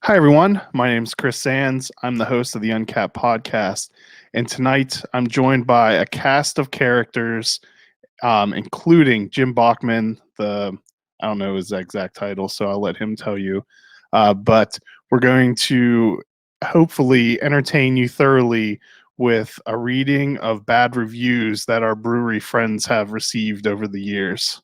Hi, everyone. My name is Chris Sands. I'm the host of the Untappd podcast. And tonight I'm joined by a cast of characters, including Jim Bauckman, I don't know his exact title, so I'll let him tell you. But we're going to hopefully entertain you thoroughly with a reading of bad reviews that our brewery friends have received over the years.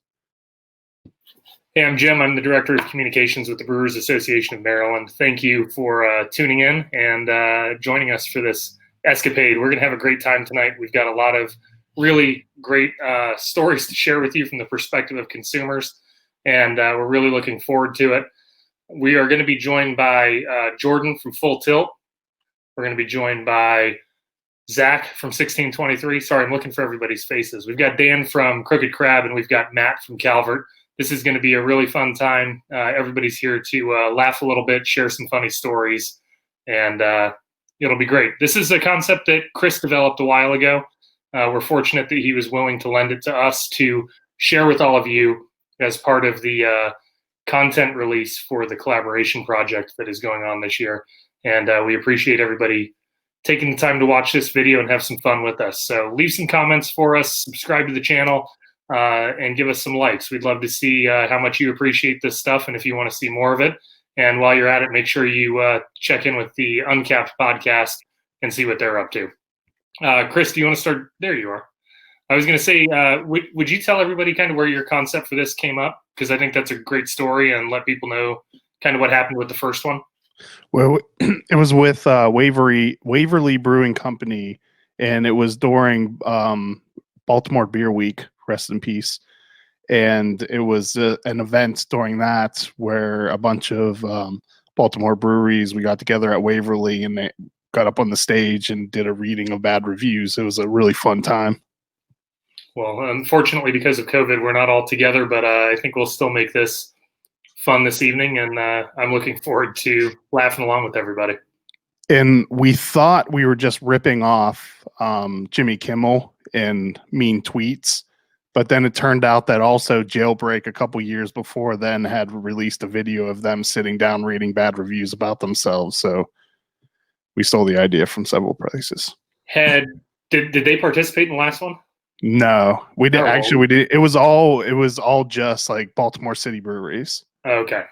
Hey, I'm Jim. I'm the Director of Communications with the Brewers Association of Maryland. Thank you for tuning in and joining us for this escapade. We're going to have a great time tonight. We've got a lot of really great stories to share with you from the perspective of consumers, and we're really looking forward to it. We are going to be joined by Jordan from Full Tilt. We're going to be joined by Zach from 1623. Sorry, I'm looking for everybody's faces. We've got Dan from Crooked Crab, and we've got Matt from Calvert. This is going to be a really fun time. Everybody's here to laugh a little bit, share some funny stories, and it'll be great. This is a concept that Chris developed a while ago. We're fortunate that he was willing to lend it to us to share with all of you as part of the content release for the collaboration project that is going on this year. And we appreciate everybody taking the time to watch this video and have some fun with us. So leave some comments for us, subscribe to the channel, and give us some likes. We'd love to see how much you appreciate this stuff and if you want to see more of it. And while you're at it, make sure you check in with the Untappd podcast and see what they're up to. Chris, do you want to start? There you are. I was going to say, would you tell everybody kind of where your concept for this came up? Because I think that's a great story, and let people know kind of what happened with the first one. Well, it was with Waverly Brewing Company, and it was during Baltimore Beer Week, rest in peace. And it was an event during that where a bunch of Baltimore breweries, we got together at Waverly and they got up on the stage and did a reading of bad reviews. It was a really fun time. Well, unfortunately, because of COVID, we're not all together, but I think we'll still make this fun this evening, and I'm looking forward to laughing along with everybody. And we thought we were just ripping off Jimmy Kimmel and mean tweets, but then it turned out that also Jailbreak a couple years before then had released a video of them sitting down reading bad reviews about themselves. So we stole the idea from several places. Did they participate in the last one? No, we did. Actually, we did. It was all just like Baltimore City breweries. Okay.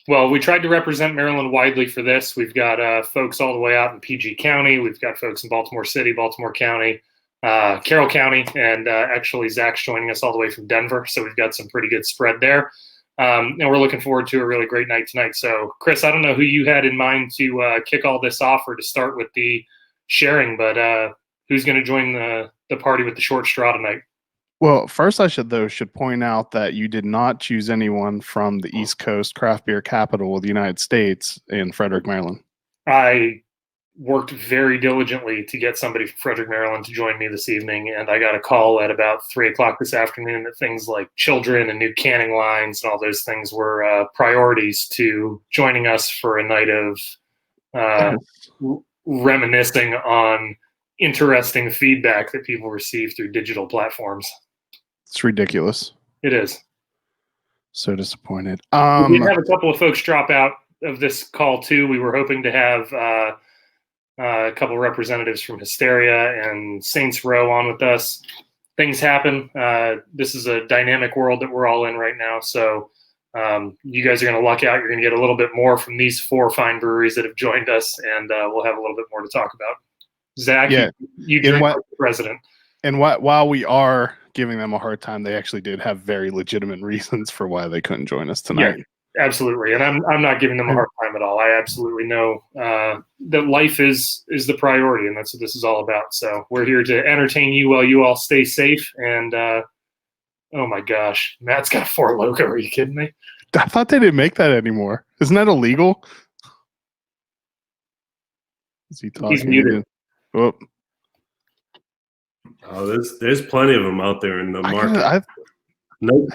Well, we tried to represent Maryland widely for this. We've got folks all the way out in PG County. We've got folks in Baltimore City, Baltimore County, Carroll County, and actually Zach's joining us all the way from Denver. So we've got some pretty good spread there. And we're looking forward to a really great night tonight. So, Chris, I don't know who you had in mind to kick all this off or to start with the sharing, but who's going to join the party with the short straw tonight? Well, first I should point out that you did not choose anyone from the East Coast craft beer capital of the United States in Frederick, Maryland. I worked very diligently to get somebody from Frederick, Maryland to join me this evening, and I got a call at about 3 o'clock this afternoon that things like children and new canning lines and all those things were priorities to joining us for a night of reminiscing on interesting feedback that people receive through digital platforms. It's ridiculous. It is. So disappointed. We did have a couple of folks drop out of this call too. We were hoping to have a couple of representatives from Hysteria and Saints Row on with us. Things happen. This is a dynamic world that we're all in right now. So you guys are going to luck out. You're going to get a little bit more from these four fine breweries that have joined us, and we'll have a little bit more to talk about. Zach, yeah. you drink like the president. And while we are giving them a hard time, they actually did have very legitimate reasons for why they couldn't join us tonight. Yeah, absolutely. And I'm not giving them a hard time at all. I absolutely know that life is the priority, and that's what this is all about. So we're here to entertain you while you all stay safe. And oh my gosh, Matt's got 4 Loko. Are you kidding me? I thought they didn't make that anymore. Isn't that illegal? Is he talking? He's muted. Oh. There's plenty of them out there in the market. No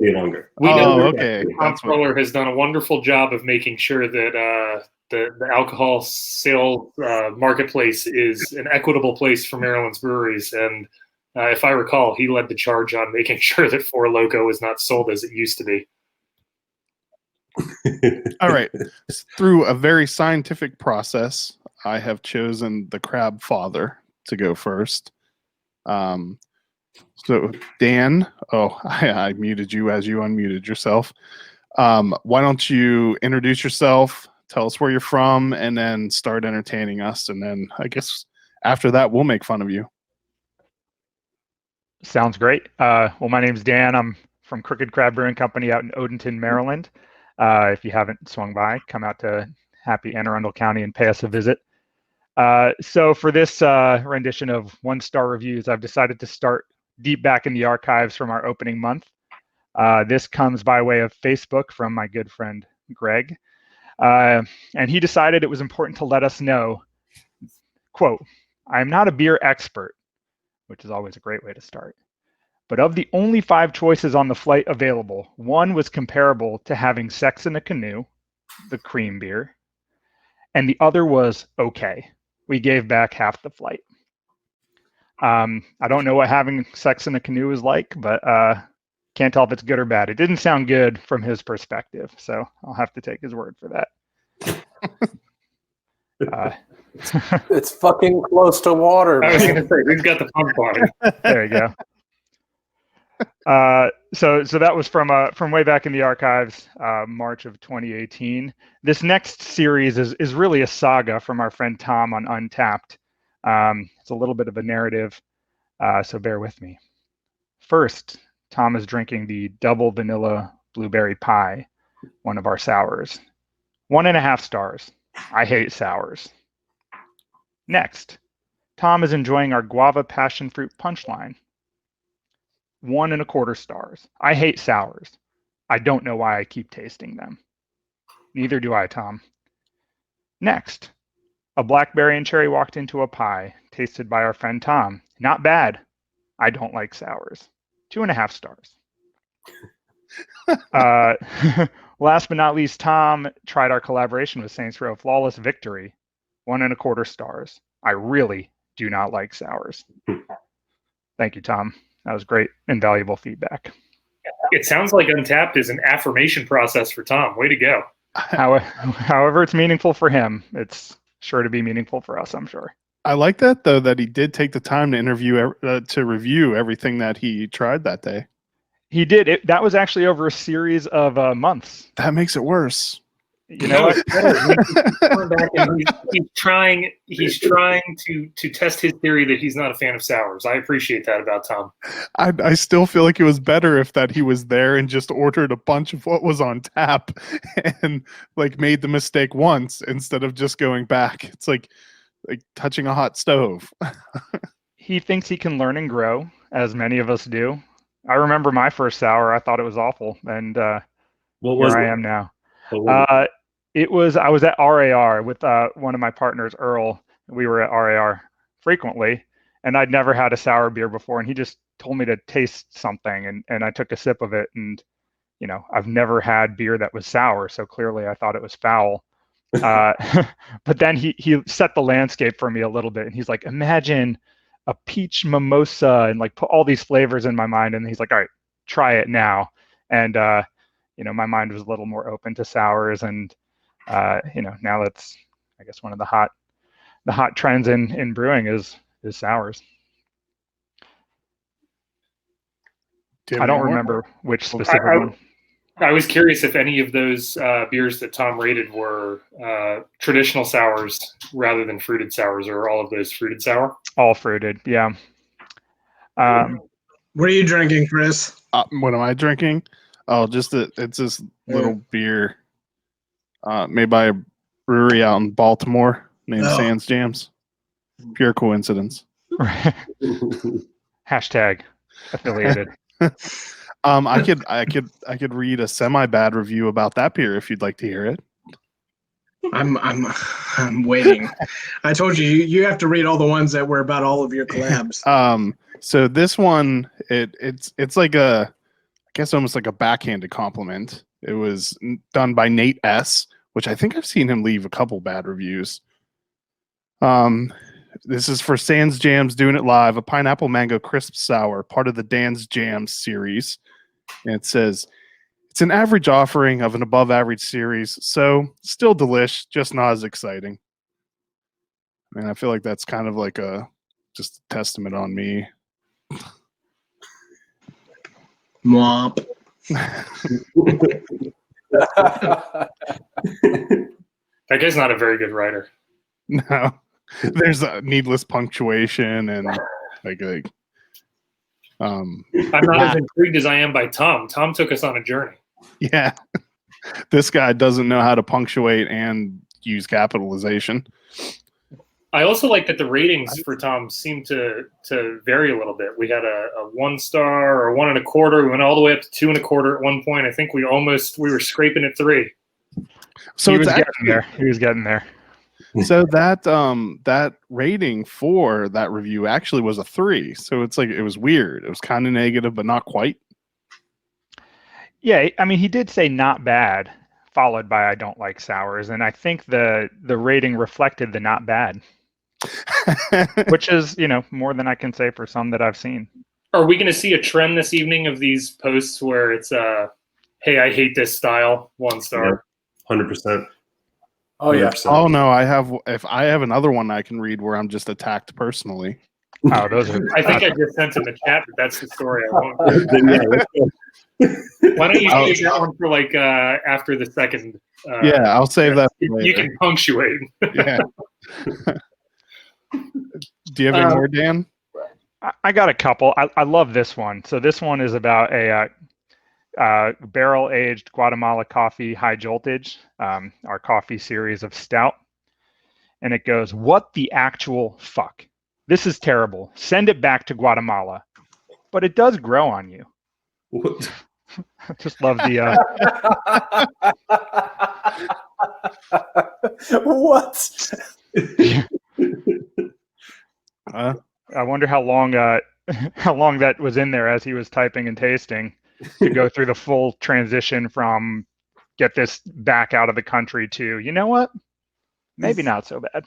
any longer. We know okay. Comptroller has done a wonderful job of making sure that the alcohol sale marketplace is an equitable place for Maryland's breweries. And if I recall, he led the charge on making sure that 4 Loko is not sold as it used to be. All right. Through a very scientific process, I have chosen the Crabfather to go first. So Dan, I muted you as you unmuted yourself. Why don't you introduce yourself, tell us where you're from, and then start entertaining us. And then I guess after that, we'll make fun of you. Sounds great. Well, my name's Dan. I'm from Crooked Crab Brewing Company out in Odenton, Maryland. If you haven't swung by, come out to happy Anne Arundel County and pay us a visit. So for this rendition of 1-star reviews, I've decided to start deep back in the archives from our opening month. This comes by way of Facebook from my good friend Greg. And he decided it was important to let us know, quote, "I'm not a beer expert," which is always a great way to start. "But of the only 5 choices on the flight available, one was comparable to having sex in a canoe, the cream beer, and the other was okay. We gave back half the flight." I don't know what having sex in a canoe is like, but can't tell if it's good or bad. It didn't sound good from his perspective, so I'll have to take his word for that. It's fucking close to water. I was going to say, we've got the pump on it. There you go. So that was from way back in the archives, March of 2018. This next series is really a saga from our friend Tom on Untappd. It's a little bit of a narrative, so bear with me. First, Tom is drinking the double vanilla blueberry pie, one of our sours. 1.5 stars. I hate sours. Next, Tom is enjoying our guava passion fruit punchline. 1.25 stars. I hate sours. I don't know why I keep tasting them. Neither do I, Tom. Next, a blackberry and cherry walked into a pie, tasted by our friend Tom. Not bad. I don't like sours. 2.5 stars. Last but not least, Tom tried our collaboration with Saints Row Flawless Victory. 1.25 stars. I really do not like sours. Thank you, Tom. That was great and valuable feedback. It sounds like Untappd is an affirmation process for Tom. Way to go. However it's meaningful for him, it's sure to be meaningful for us, I'm sure. I like that, though, that he did take the time to review everything that he tried that day. He did. That was actually over a series of months. That makes it worse. You know what? He's trying to test his theory that he's not a fan of sours. I appreciate that about Tom. I still feel like it was better if that he was there and just ordered a bunch of what was on tap and like made the mistake once instead of just going back. It's like touching a hot stove. He thinks he can learn and grow, as many of us do. I remember my first sour. I thought it was awful, and here I am now. I was at RAR with one of my partners, Earl. We were at RAR frequently, and I'd never had a sour beer before, and he just told me to taste something, and I took a sip of it, and I've never had beer that was sour, so clearly I thought it was foul. But then he set the landscape for me a little bit, and he's like, imagine a peach mimosa, and like put all these flavors in my mind, and he's like, all right, try it now. And my mind was a little more open to sours, and now that's, I guess, one of the hot trends in brewing is sours. I don't remember which specific one. I was curious if any of those beers that Tom rated were traditional sours rather than fruited sours, or all of those fruited sour? All fruited, yeah. What are you drinking, Chris? What am I drinking? Oh, it's this little beer made by a brewery out in Baltimore named Sans Jams. Pure coincidence. Hashtag affiliated. I could read a semi-bad review about that beer if you'd like to hear it. I'm waiting. I told you have to read all the ones that were about all of your collabs. So this one, it's like I guess almost like a backhanded compliment. It was done by Nate S, which I think I've seen him leave a couple bad reviews. This is for Sans Jams doing it live, a pineapple mango crisp sour, part of the Dan's Jams series. And it says, It's an average offering of an above average series, so still delish, just not as exciting. And I feel like that's kind of like just a testament on me. Mwomp. That guy's not a very good writer. No, there's a needless punctuation and like I'm not as intrigued as I am by Tom. Tom took us on a journey. Yeah, this guy doesn't know how to punctuate and use capitalization. I also like that the ratings for Tom seem to vary a little bit. We had a 1 star or 1 1/4. We went all the way up to 2 1/4 at one point. I think we were scraping at 3. So he was getting there. He was getting there. So that rating for that review actually was a 3. So it's like it was weird. It was kind of negative, but not quite. Yeah, I mean, he did say not bad, followed by I don't like sours, and I think the rating reflected the not bad, which is, you know, more than I can say for some that I've seen. Are we going to see a trend this evening of these posts where it's hey, I hate this style, 1 star? 100%. Oh yeah. 100%. Oh no, if I have another one I can read where I'm just attacked personally. Oh, those are. I think I just sent in the chat that that's the story I want. Why don't you take that one for like after the second? Yeah, I'll save that. You can punctuate. Yeah. Do you have any more, Dan? I got a couple. I love this one. So this one is about a barrel-aged Guatemala coffee high joltage, our coffee series of stout. And it goes, what the actual fuck? This is terrible. Send it back to Guatemala. But it does grow on you. What? I just love the... What? I wonder how long that was in there as he was typing and tasting to go through the full transition from get this back out of the country to, you know what? Maybe not so bad.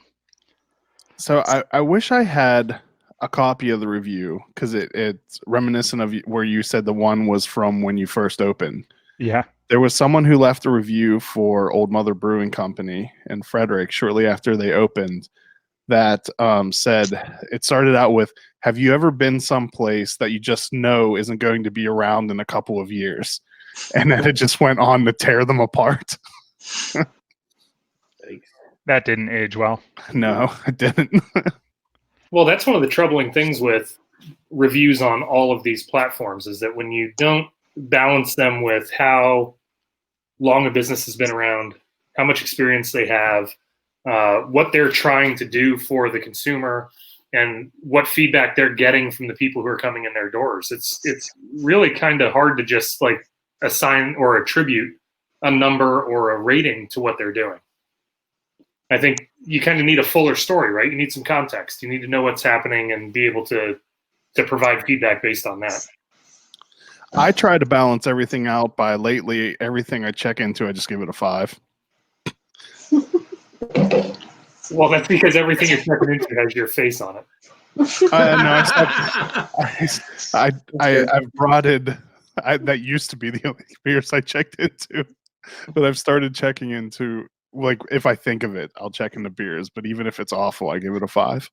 So I wish I had a copy of the review because it's reminiscent of where you said the one was from when you first opened. Yeah. There was someone who left a review for Old Mother Brewing Company in Frederick shortly after they opened that said, it started out with, have you ever been someplace that you just know isn't going to be around in a couple of years? And then it just went on to tear them apart. That didn't age well. No, it didn't. Well, that's one of the troubling things with reviews on all of these platforms is that when you don't balance them with how long a business has been around, how much experience they have, what they're trying to do for the consumer, and what feedback they're getting from the people who are coming in their doors. It's really kind of hard to just like assign or attribute a number or a rating to what they're doing. I think you kind of need a fuller story, right? You need some context. You need to know what's happening and be able to provide feedback based on that. I try to balance everything out by lately, everything I check into, I just give it a 5. Well, that's because everything you're checking into has your face on it. I've brought in, that used to be the only beers I checked into, but I've started checking into, like, if I think of it, I'll check into beers, but even if it's awful, I give it a 5.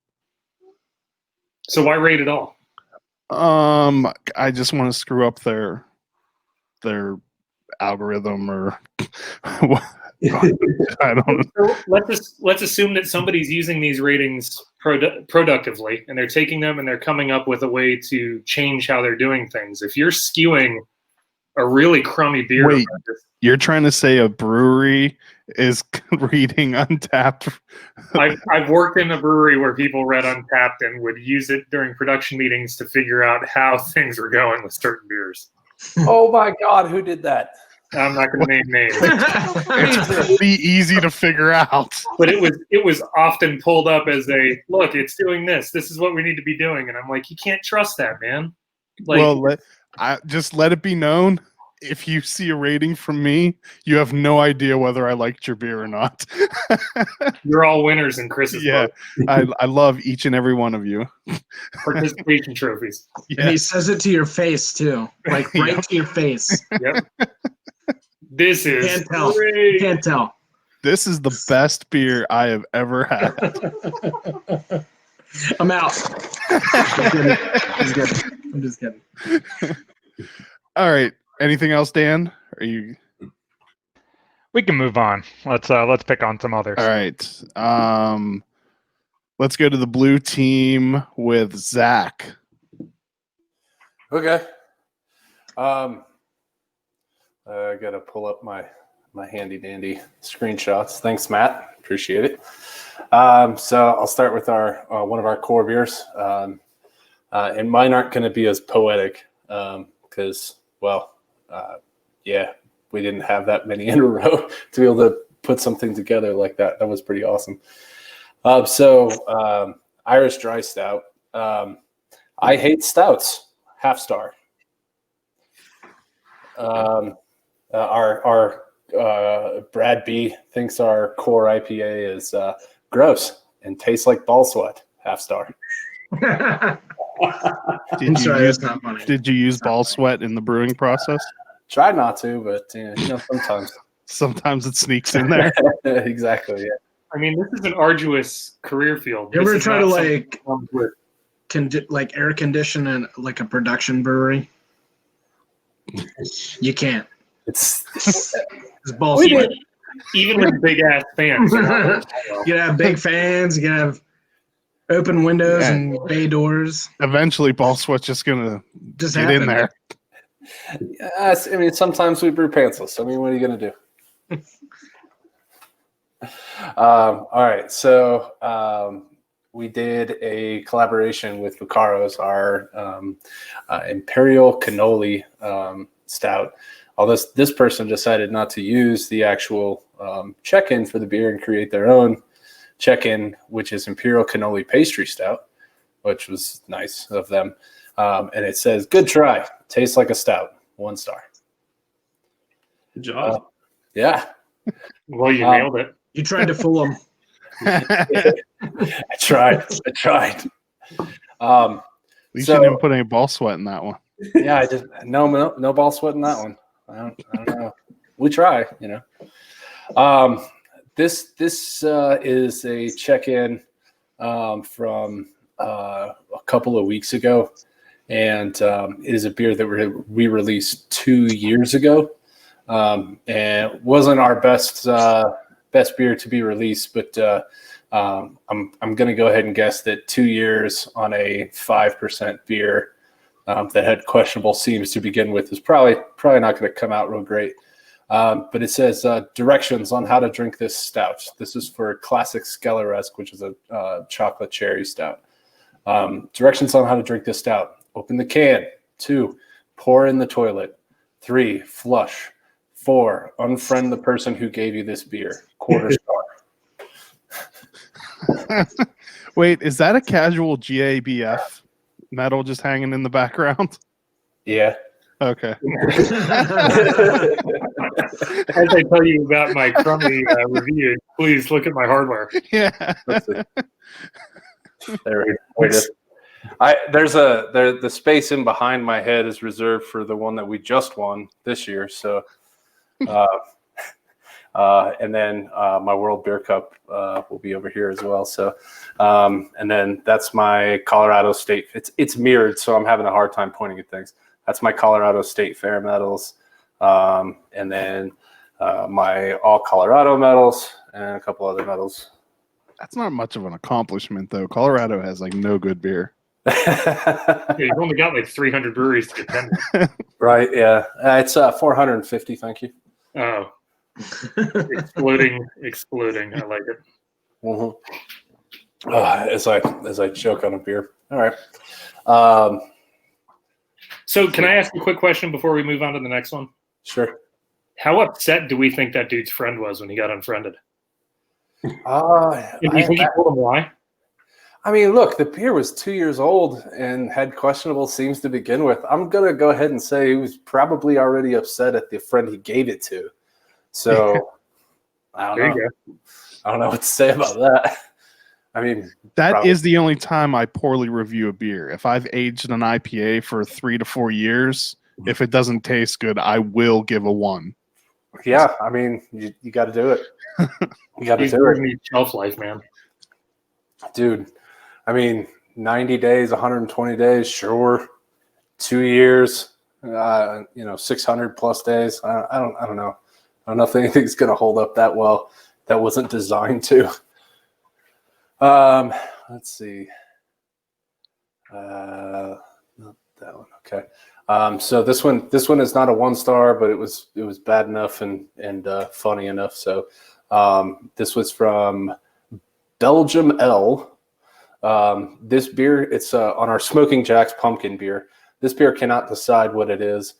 So why rate it all? I just want to screw up their algorithm or I don't know. So let's assume that somebody's using these ratings productively, and they're taking them and they're coming up with a way to change how they're doing things. If you're skewing a really crummy beer, wait, you're trying to say a brewery is reading Untappd? I've worked in a brewery where people read Untappd and would use it during production meetings to figure out how things were going with certain beers. Oh my God, who did that? I'm not going to name names. It's pretty easy to figure out. But it was often pulled up as a, look, it's doing this. This is what we need to be doing. And I'm like, you can't trust that, man. Like, well, just let it be known. If you see a rating from me, you have no idea whether I liked your beer or not. You're all winners in Chris's book. I love each and every one of you. This is Can't tell. great. Can't tell. This is the best beer I have ever had. I'm out. I'm just kidding. All right. Anything else, Dan? Are you We can move on. Let's pick on some others. all right? Let's go to the blue team with Zach. Okay. I gotta pull up my handy dandy screenshots. Thanks, Matt. Appreciate it. So I'll start with our one of our core beers, and mine aren't going to be as poetic because, we didn't have that many in a row to be able to put something together like that. That was pretty awesome. Irish Dry Stout. I hate stouts. Half star. Our Brad B thinks our core IPA is gross and tastes like ball sweat. Half star. I'm sorry, that's not funny. Did you use ball sweat in the brewing process? Try not to, but sometimes. Sometimes it sneaks in there. Exactly. Yeah. I mean, this is an arduous career field. You ever This is try to not something that comes with- air condition in like a production brewery? You can't. It's Balls. even with big ass fans. You gotta have big fans. You gotta have open windows and bay doors. Eventually, ball sweat's just gonna Just get happen. in there. Yes, I mean, sometimes we brew pantsless. I mean, what are you going to do? All right. So we did a collaboration with Vacaros, our Imperial Cannoli Stout. Although this person decided not to use the actual check-in for the beer and create their own check-in, which is Imperial Cannoli Pastry Stout, which was nice of them. And it says, "Good try. Tastes like a stout. 1 star." Good job. Yeah. Well, you nailed it. You tried to fool them. I tried. At least you didn't put any ball sweat in that one. Yeah, I just no ball sweat in that one. I don't know. We try, This is a check-in from a couple of weeks ago, and it is a beer that we released 2 years ago, and it wasn't our best beer to be released, but I'm going to go ahead and guess that 2 years on a 5% beer that had questionable seams to begin with is probably not going to come out real great. But it says directions on how to drink this stout. This is for Classic Skelleresk, which is a chocolate cherry stout. Directions on how to drink this stout. Open the can. 2, pour in the toilet. 3, flush. 4, unfriend the person who gave you this beer. 1/4 star. Wait, is that a casual GABF medal just hanging in the background? Yeah. Okay. As I tell you about my crummy review, please look at my hardware. Yeah. There we go. The space in behind my head is reserved for the one that we just won this year. So, and then my World Beer Cup will be over here as well. So, and then that's my Colorado State. It's mirrored, so I'm having a hard time pointing at things. That's my Colorado State Fair medals, and then my All Colorado medals and a couple other medals. That's not much of an accomplishment, though. Colorado has like no good beer. Yeah, you've only got like 300 breweries to contend with. Right? Yeah, it's 450. Thank you. Oh, exploding! I like it. Mm-hmm. As I choke on a beer. All right. So, can I ask a quick question before we move on to the next one? Sure. How upset do we think that dude's friend was when he got unfriended? Do you think he told him why? I mean, look, the beer was 2 years old and had questionable seams to begin with. I'm going to go ahead and say he was probably already upset at the friend he gave it to. So, I don't know what to say about that. I mean, that is the only time I poorly review a beer. If I've aged an IPA for 3 to 4 years, if it doesn't taste good, I will give a 1. Yeah, I mean, you got to do it. You got to do it. Shelf life, man. Dude, I mean, 90 days, 120 days, sure. 2 years, 600 plus days. I don't know. I don't know if anything's going to hold up that well. That wasn't designed to. Let's see. Not that one. Okay. So this one is not a 1-star, but it was bad enough and funny enough. So this was from Belgium L. This beer, it's on our Smoking Jacks pumpkin beer. This beer cannot decide what it is.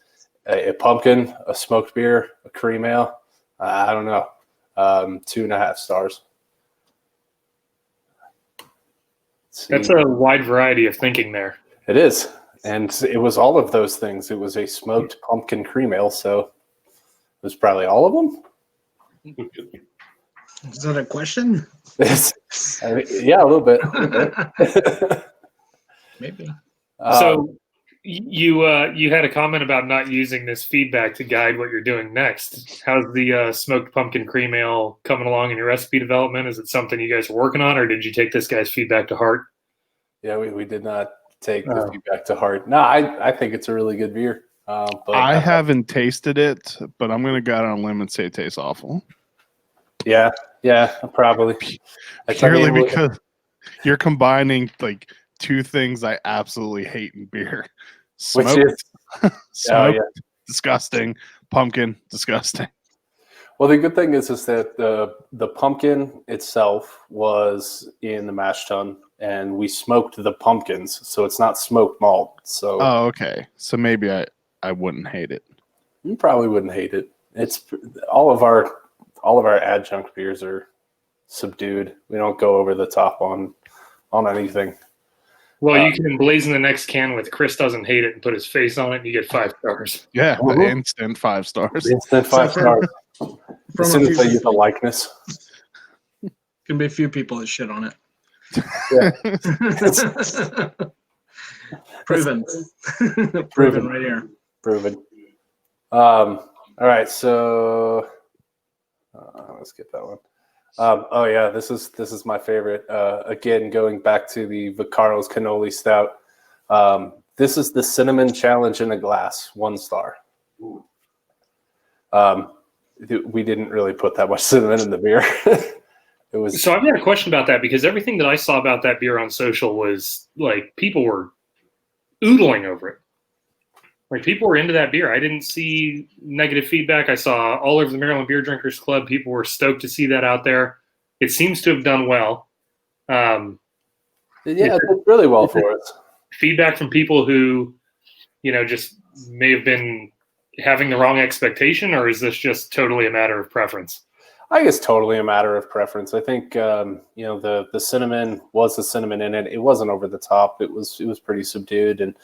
A pumpkin, a smoked beer, a cream ale. I don't know. 2.5 stars. That's a wide variety of thinking there. It is. And it was all of those things. It was a smoked pumpkin cream ale, so it was probably all of them. Is that a question? Yeah, a little bit. Maybe. So you had a comment about not using this feedback to guide what you're doing next. How's the smoked pumpkin cream ale coming along in your recipe development? Is it something you guys are working on, or did you take this guy's feedback to heart? Yeah, we did not take the feedback to heart. No, I think it's a really good beer. But I haven't tasted it, but I'm going to go out on a limb and say it tastes awful. Yeah, probably. Purely because you're combining like two things I absolutely hate in beer. Smoked, disgusting. Pumpkin, disgusting. Well, the good thing is that the pumpkin itself was in the mash tun, and we smoked the pumpkins, so it's not smoked malt. So okay. So maybe I wouldn't hate it. You probably wouldn't hate it. It's all of our adjunct beers are subdued. We don't go over the top on anything. Well, you can emblazon the next can with Chris doesn't hate it and put his face on it, and you get 5 stars. Yeah, instant 5 stars. Instant 5 stars. As soon as they use the likeness. Can be a few people that shit on it. Yeah. Proven. Proven right here. Proven. All right, so let's get that one. This is my favorite. Again, going back to the Vaccaro's Cannoli Stout. This is the Cinnamon Challenge in a glass, 1 star. We didn't really put that much cinnamon in the beer. It was. So I've got a question about that, because everything that I saw about that beer on social was like people were oodling over it. Like people were into that beer. I didn't see negative feedback. I saw all over the Maryland Beer Drinkers Club, people were stoked to see that out there. It seems to have done well. It did really well for us. Feedback from people who, just may have been having the wrong expectation, or is this just totally a matter of preference? I guess totally a matter of preference. I think the cinnamon was the cinnamon in it. It wasn't over the top. It was pretty subdued, and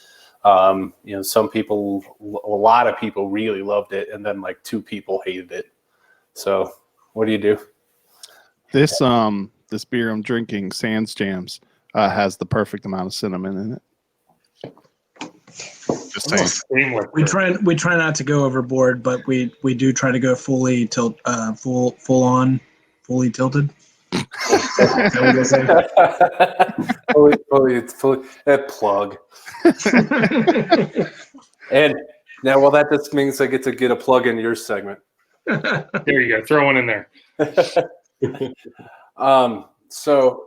some people, a lot of people really loved it, and then like 2 people hated it. So what do you do? This beer I'm drinking, Sans Jams, has the perfect amount of cinnamon in it. Just saying. We try not to go overboard, but we do try to go fully tilted. fully plug. And now, well, that just means I get to get a plug in your segment. There you go. Throw one in there. So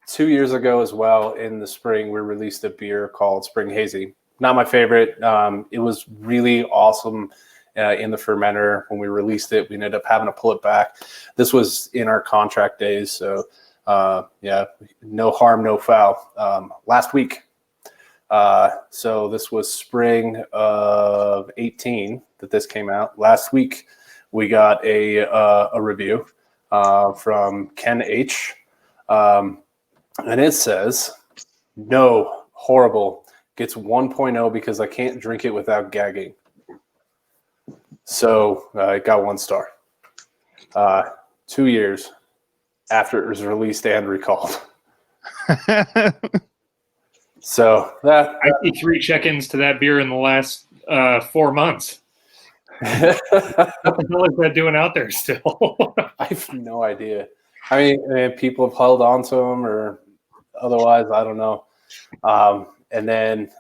2 years ago as well, in the spring, we released a beer called Spring Hazy. Not my favorite. It was really awesome in the fermenter. When we released it, we ended up having to pull it back. This was in our contract days, so no harm, no foul. Last week. So this was spring of 18 that this came out. Last week, we got a review from Ken H. And it says, no, horrible. Gets 1.0 because I can't drink it without gagging. So it got 1 star. 2 years after it was released and recalled. So that I see 3 check-ins to that beer in the last 4 months. What the hell is that doing out there still? I have no idea. I mean, people have held on to them or otherwise, I don't know. And then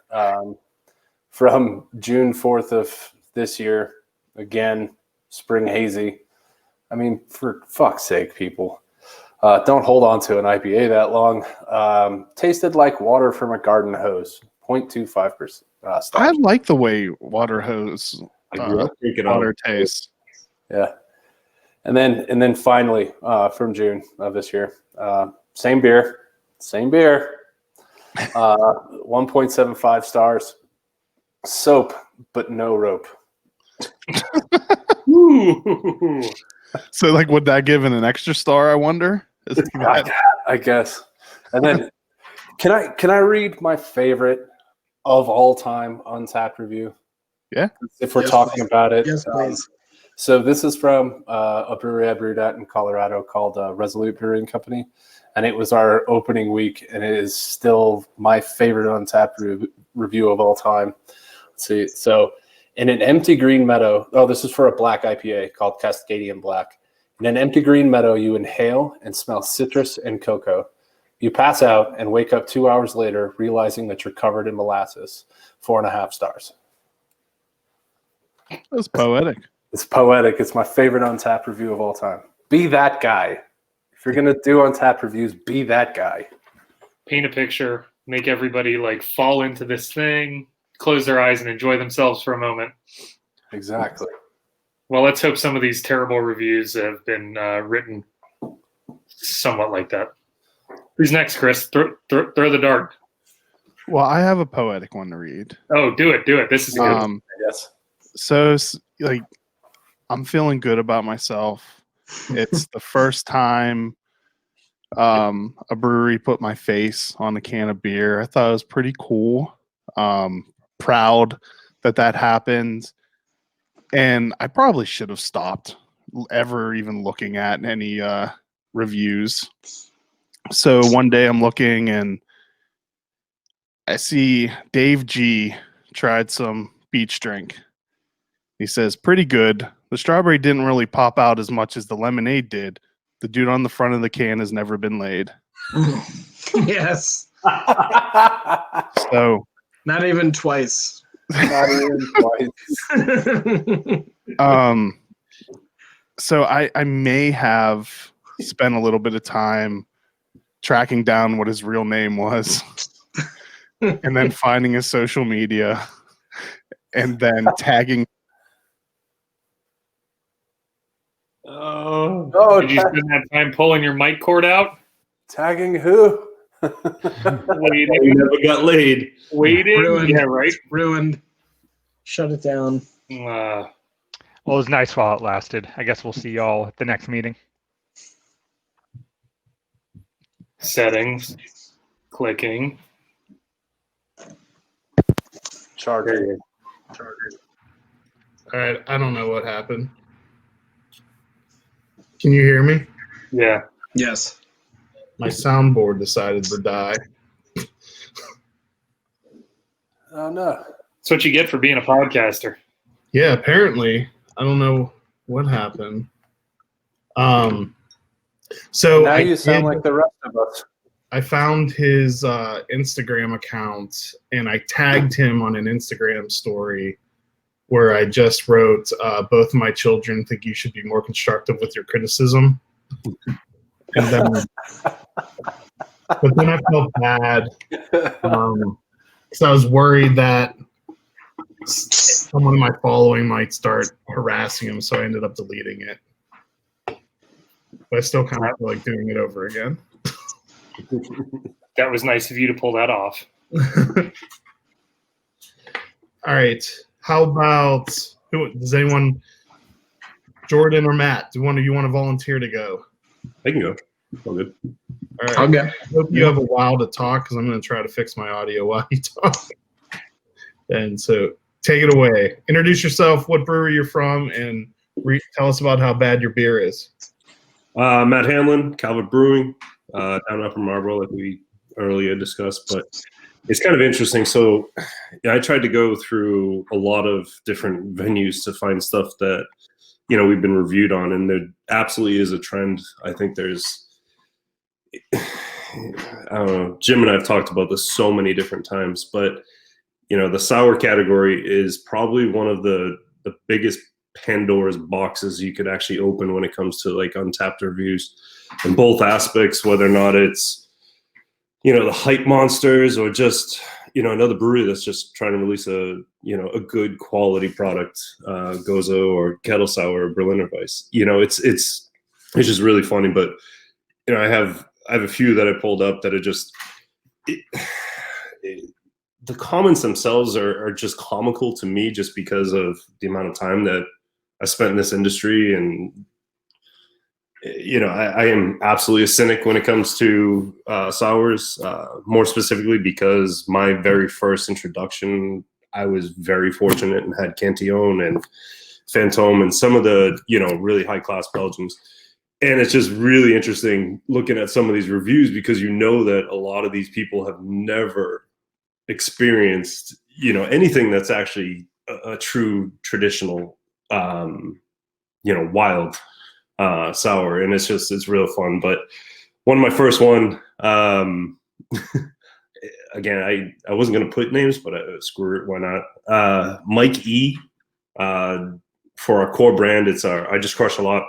from June 4th of this year, again, Spring Hazy. I mean, for fuck's sake, people, don't hold on to an IPA that long. Tasted like water from a garden hose, 0.25%. I like the way water hose water tastes. Yeah. And then finally, from June of this year, same beer, 1.75 stars, soap, but no rope. Ooh. So, like, would that give it an extra star? I wonder. I guess. And then, can I read my favorite of all time Untappd review? Yeah. If we're talking about it. Yes, please. So this is from a brewery I brewed at in Colorado called Waverly Brewing Company, and it was our opening week, and it is still my favorite Untappd review of all time. Let's see. So in an empty green meadow, this is for a black IPA called Cascadian Black. In an empty green meadow, you inhale and smell citrus and cocoa. You pass out and wake up 2 hours later, realizing that you're covered in molasses. 4.5 stars. That's poetic. It's poetic. It's my favorite Untappd review of all time. Be that guy. If you're gonna do Untappd reviews, be that guy. Paint a picture, make everybody like fall into this thing, close their eyes and enjoy themselves for a moment. Exactly. Well, let's hope some of these terrible reviews have been written somewhat like that. Who's next, Chris? Throw the dart. Well, I have a poetic one to read. Oh, do it. This is good. Yes. So, like, I'm feeling good about myself. It's the first time a brewery put my face on a can of beer. I thought it was pretty cool. Proud that happened. And I probably should have stopped ever even looking at any reviews. So one day I'm looking and I see Dave G tried some beach drink. He says, pretty good. The strawberry didn't really pop out as much as the lemonade did. The dude on the front of the can has never been laid. Yes. So not even twice. So I may have spent a little bit of time tracking down what his real name was and then finding his social media and then tagging. Did you spend that time pulling your mic cord out? Tagging who? Waiting. You never got laid. Waiting. Ruined. Yeah, right. Ruined. Shut it down. Well, it was nice while it lasted. I guess we'll see y'all at the next meeting. Settings. Clicking. Charger. All right, I don't know what happened. Can you hear me? Yeah. Yes. My soundboard decided to die. Oh no. That's what you get for being a podcaster. Yeah, apparently. I don't know what happened. So Now you sound like the rest of us. I found his Instagram account and I tagged him on an Instagram story where I just wrote, both of my children think you should be more constructive with your criticism. And then, but then I felt bad because I was worried that someone in my following might start harassing him, so I ended up deleting it. But I still kind of feel like doing it over again. That was nice of you to pull that off. All right. How about does anyone, Jordan or Matt, do one of you want to volunteer to go? I can go. All good. All right. Okay. I hope you have a while to talk because I'm going to try to fix my audio while you talk. And so take it away. Introduce yourself, what brewery you're from, and tell us about how bad your beer is. Matt Hanlon, Calvert Brewing, down Upper Marlboro, like we earlier discussed. But it's kind of interesting. So I tried to go through a lot of different venues to find stuff that, we've been reviewed on, and there absolutely is a trend. I think there's, I don't know, Jim and I have talked about this so many different times, but the sour category is probably one of the biggest Pandora's boxes you could actually open when it comes to like Untappd reviews in both aspects, whether or not it's, the hype monsters or just, another brewery that's just trying to release a good quality product, Gozo or Kettle Sour or Berliner Weiss. It's just really funny, but I have a few that I pulled up that are just, the comments themselves are just comical to me, just because of the amount of time that I spent in this industry. And, I am absolutely a cynic when it comes to sours, more specifically because my very first introduction, I was very fortunate and had Cantillon and Fantôme and some of the, really high-class Belgians. And it's just really interesting looking at some of these reviews, because that a lot of these people have never experienced, anything that's actually a true traditional, wild sour. And it's real fun. But one of my first one, again, I wasn't going to put names, but screw it, why not? Mike E. For our core brand, it's I Just Crush a Lot,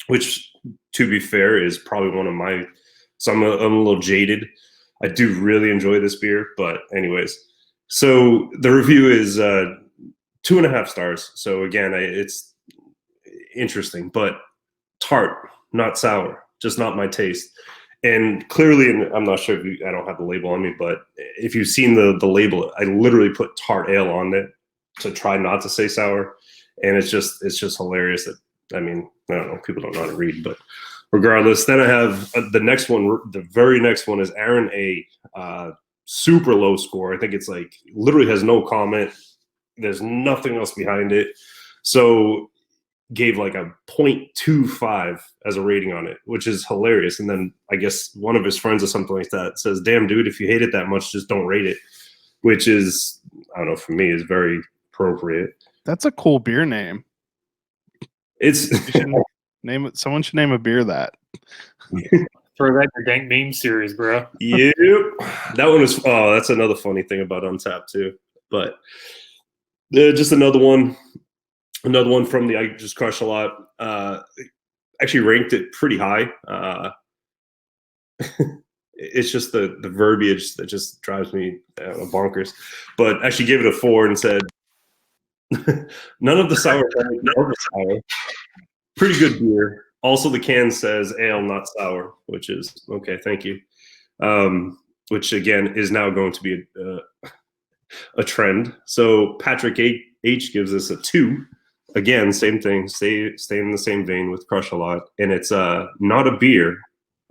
which, to be fair, is probably one of my, so I'm a little jaded. I do really enjoy this beer, but anyways. So the review is 2.5 stars. So again, it's interesting, but tart, not sour, just not my taste. And clearly, and I'm not sure if I don't have the label on me, but if you've seen the label, I literally put tart ale on it to try not to say sour. And it's just hilarious that, I don't know, people don't know how to read, but regardless. Then I have the next one. The very next one is Aaron A. Super low score. I think it's like literally has no comment. There's nothing else behind it. So gave like a 0.25 as a rating on it, which is hilarious. And then I guess one of his friends or something like that says, "Damn, dude, if you hate it that much, just don't rate it," which is, I don't know, for me is very appropriate. That's a cool beer name. It's name it. Someone should name a beer that. Throw that in your dank meme series, bro. Yep. That one is, that's another funny thing about Untappd too. But just another one from the I Just Crush a Lot. Actually ranked it pretty high. It's just the verbiage that just drives me bonkers. But actually gave it a 4 and said, none of the sour, pretty good beer. Also, the can says ale, not sour, which is okay. Thank you. Which again is now going to be a trend. So Patrick H gives us a 2. Again, same thing. Stay in the same vein with Crush a Lot, and it's not a beer,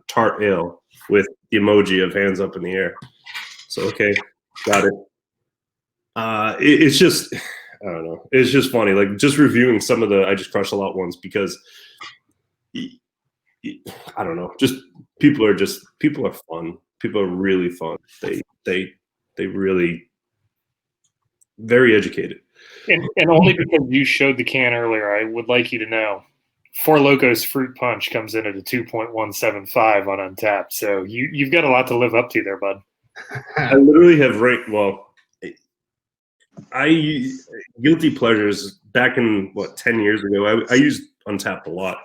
tart ale with the emoji of hands up in the air. So okay, got it. It's just, I don't know. It's just funny, like just reviewing some of the I Just Crush a Lot ones, because I don't know. Just people are fun. People are really fun. They really very educated. And only because you showed the can earlier, I would like you to know, Four Locos Fruit Punch comes in at a 2.175 on Untappd. So you've got a lot to live up to there, bud. I literally have ranked, guilty pleasures back in 10 years ago. I used Untappd a lot,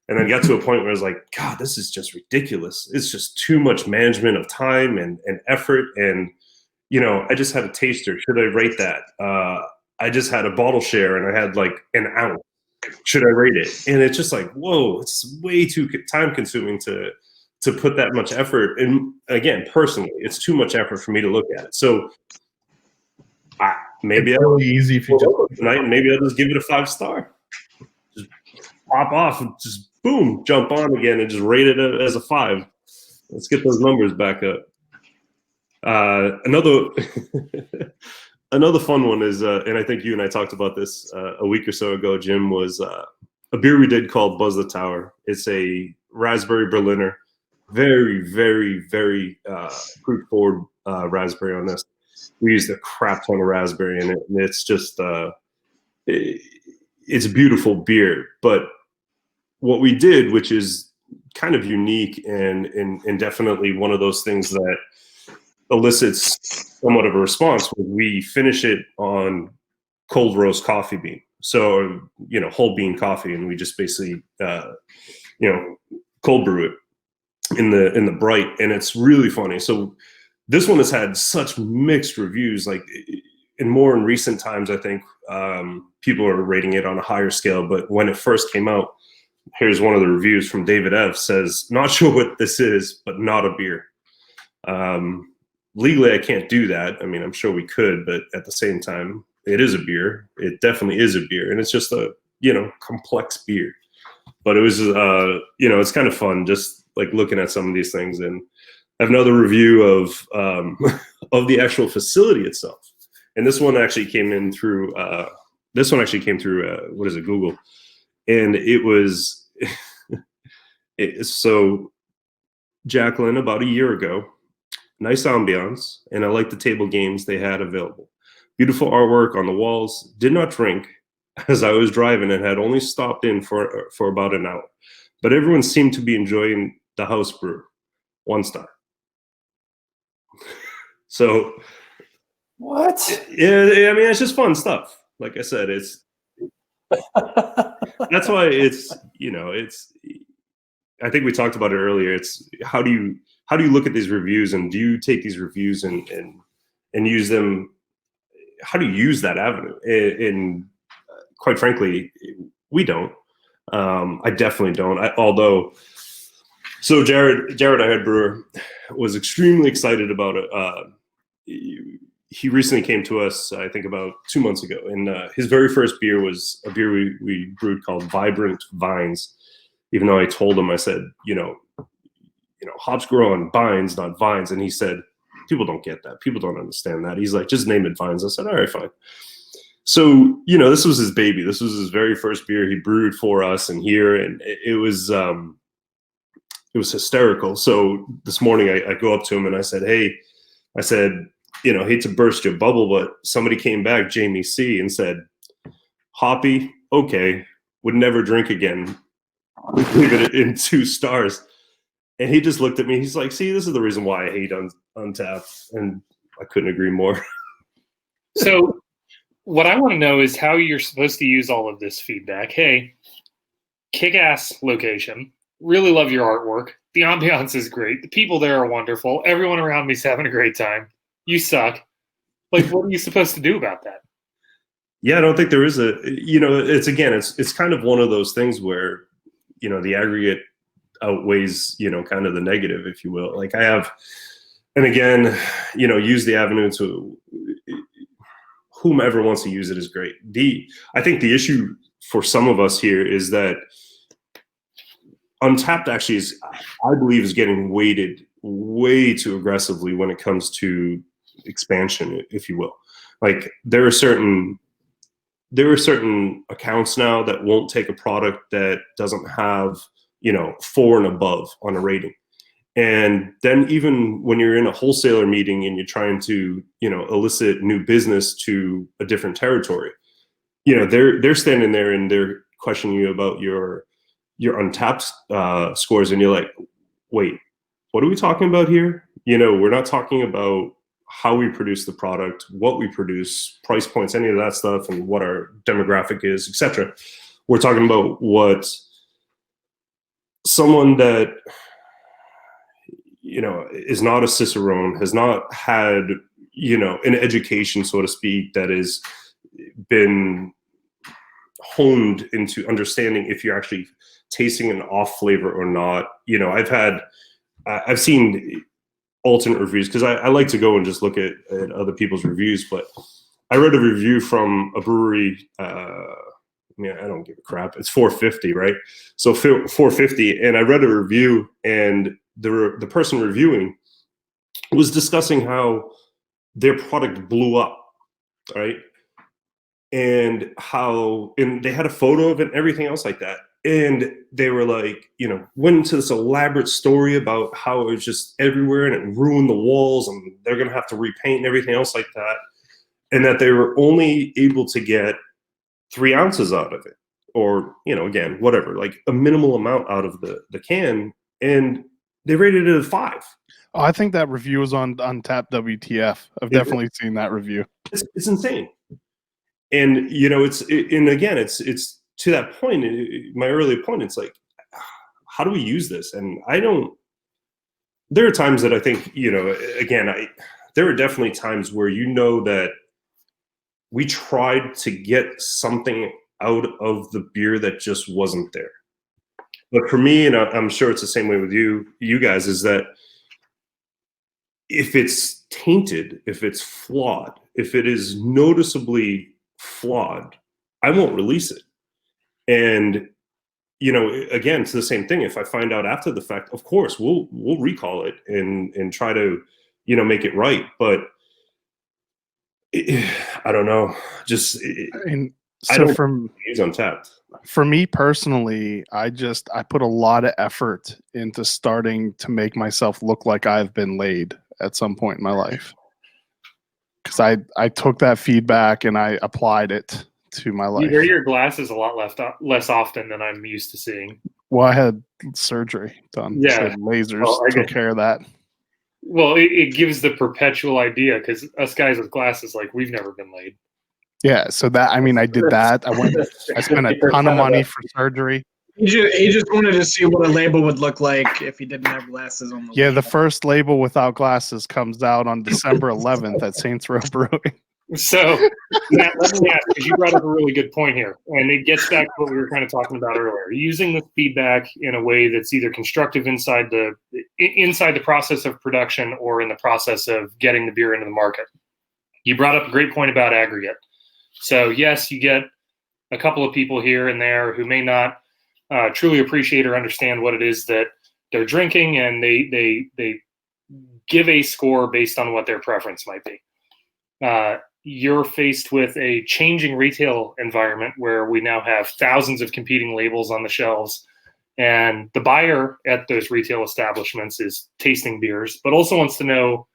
and I got to a point where I was like, God, this is just ridiculous. It's just too much management of time and effort. And I just had a taster. Should I rate that? I just had a bottle share and I had like an ounce. Should I rate it? And it's just like, whoa, it's way too time consuming to put that much effort. And again, personally, it's too much effort for me to look at it. So maybe it's really easy if you just tonight, and maybe I'll just give it a 5-star. Just pop off and just boom, jump on again and just rate it as a 5. Let's get those numbers back up. Another fun one is, and I think you and I talked about this a week or so ago, Jim, was a beer we did called Buzz the Tower. It's a raspberry Berliner. very, very, very fruit forward raspberry on this. We used a crap ton of raspberry in it, and it's just it's a beautiful beer. But what we did, which is kind of unique and definitely one of those things that elicits somewhat of a response, was we finish it on cold roast coffee bean. So, whole bean coffee, and we just basically, cold brew it in the bright, and it's really funny. So this one has had such mixed reviews, like in recent times, I think people are rating it on a higher scale. But when it first came out, here's one of the reviews from David F. says, "Not sure what this is, but not a beer." Legally, I can't do that. I mean, I'm sure we could, but at the same time, it is a beer. It definitely is a beer, and it's just a complex beer. But it was it's kind of fun just like looking at some of these things. And I have another review of of the actual facility itself, and this one actually came in through what is it, Google, and it was so Jacqueline, about a year ago. Nice ambiance, and I liked the table games they had available. Beautiful artwork on the walls. Did not drink, as I was driving and had only stopped in for about an hour. But everyone seemed to be enjoying the house brew. 1 star. So, What? yeah, I mean, it's just fun stuff. Like I said, that's why it's I think we talked about it earlier. It's how do you look at these reviews, and do you take these reviews and use them? How do you use that avenue? And quite frankly, we don't. I definitely don't. Although, so Jared, our head brewer, was extremely excited about it. He recently came to us, I think about 2 months ago, and his very first beer was a beer we brewed called Vibrant Vines. Even though I told him, I said, hops grow on vines, not vines. And he said, people don't get that. People don't understand that. He's like, just name it vines. I said, all right, fine. So, this was his baby. This was his very first beer he brewed for us and here. And it was hysterical. So this morning I go up to him and I said, hey, hate to burst your bubble, but somebody came back, Jamie C., and said, hoppy, okay, would never drink again. Leave it in 2 stars. And he just looked at me. He's like, see, this is the reason why I hate Untappd. And I couldn't agree more. So what I want to know is how you're supposed to use all of this feedback. Hey, kick-ass location. Really love your artwork. The ambiance is great. The people there are wonderful. Everyone around me is having a great time. You suck. Like, what are you supposed to do about that? Yeah, I don't think there is it's kind of one of those things where, the aggregate outweighs, kind of the negative, if you will. Like I have, and again, use the avenue to whomever wants to use it is great. I think the issue for some of us here is that Untappd actually I believe is getting weighted way too aggressively when it comes to expansion, if you will. Like there are certain accounts now that won't take a product that doesn't have 4 and above on a rating. And then even when you're in a wholesaler meeting and you're trying to elicit new business to a different territory, they're standing there and they're questioning you about your Untappd scores, and you're like, wait, what are we talking about here? We're not talking about how we produce the product, what we produce, price points, any of that stuff, and what our demographic is, etc. We're talking about what someone that is not a cicerone, has not had an education, so to speak, that has been honed into understanding if you're actually tasting an off flavor or not. I've seen alternate reviews because I like to go and just look at other people's reviews, but I read a review from a brewery. I don't give a crap. It's 450, right? So 450, and I read a review, and the person reviewing was discussing how their product blew up, right? And they had a photo of it and everything else like that. And they were like, went into this elaborate story about how it was just everywhere and it ruined the walls and they're going to have to repaint and everything else like that. And that they were only able to get 3 ounces out of it, or, again, whatever, like a minimal amount out of the can. And they rated it a 5. Oh, I think that review was on Untappd WTF. I've definitely seen that review. It's insane. And, it's to that point, my earlier point, it's like, how do we use this? And there are times that I think, there are definitely times where that we tried to get something out of the beer that just wasn't there. But for me, and I'm sure it's the same way with you guys, is that if it's tainted, if it's flawed, if it is noticeably flawed, I won't release it. And, again, it's the same thing. If I find out after the fact, of course, we'll recall it and try to, make it right. But I don't know. Untappd. For me personally, I put a lot of effort into starting to make myself look like I've been laid at some point in my life. Because I took that feedback and I applied it to my life. You wear your glasses a lot less often than I'm used to seeing. Well, I had surgery done. Yeah. So lasers took care of that. Well, it gives the perpetual idea, because us guys with glasses, like, we've never been laid. Yeah, so I did that. I spent a ton of money for surgery. He just wanted to see what a label would look like if he didn't have glasses on the Yeah, label. the first label without glasses comes out on December 11th at Saints Row Brewing. So, Matt, let me ask, because you brought up a really good point here, and it gets back to what we were kind of talking about earlier. Using this feedback in a way that's either constructive inside the process of production or in the process of getting the beer into the market. You brought up a great point about aggregate. So, yes, you get a couple of people here and there who may not truly appreciate or understand what it is that they're drinking, and they give a score based on what their preference might be. You're faced with a changing retail environment where we now have thousands of competing labels on the shelves, and the buyer at those retail establishments is tasting beers, but also wants to know,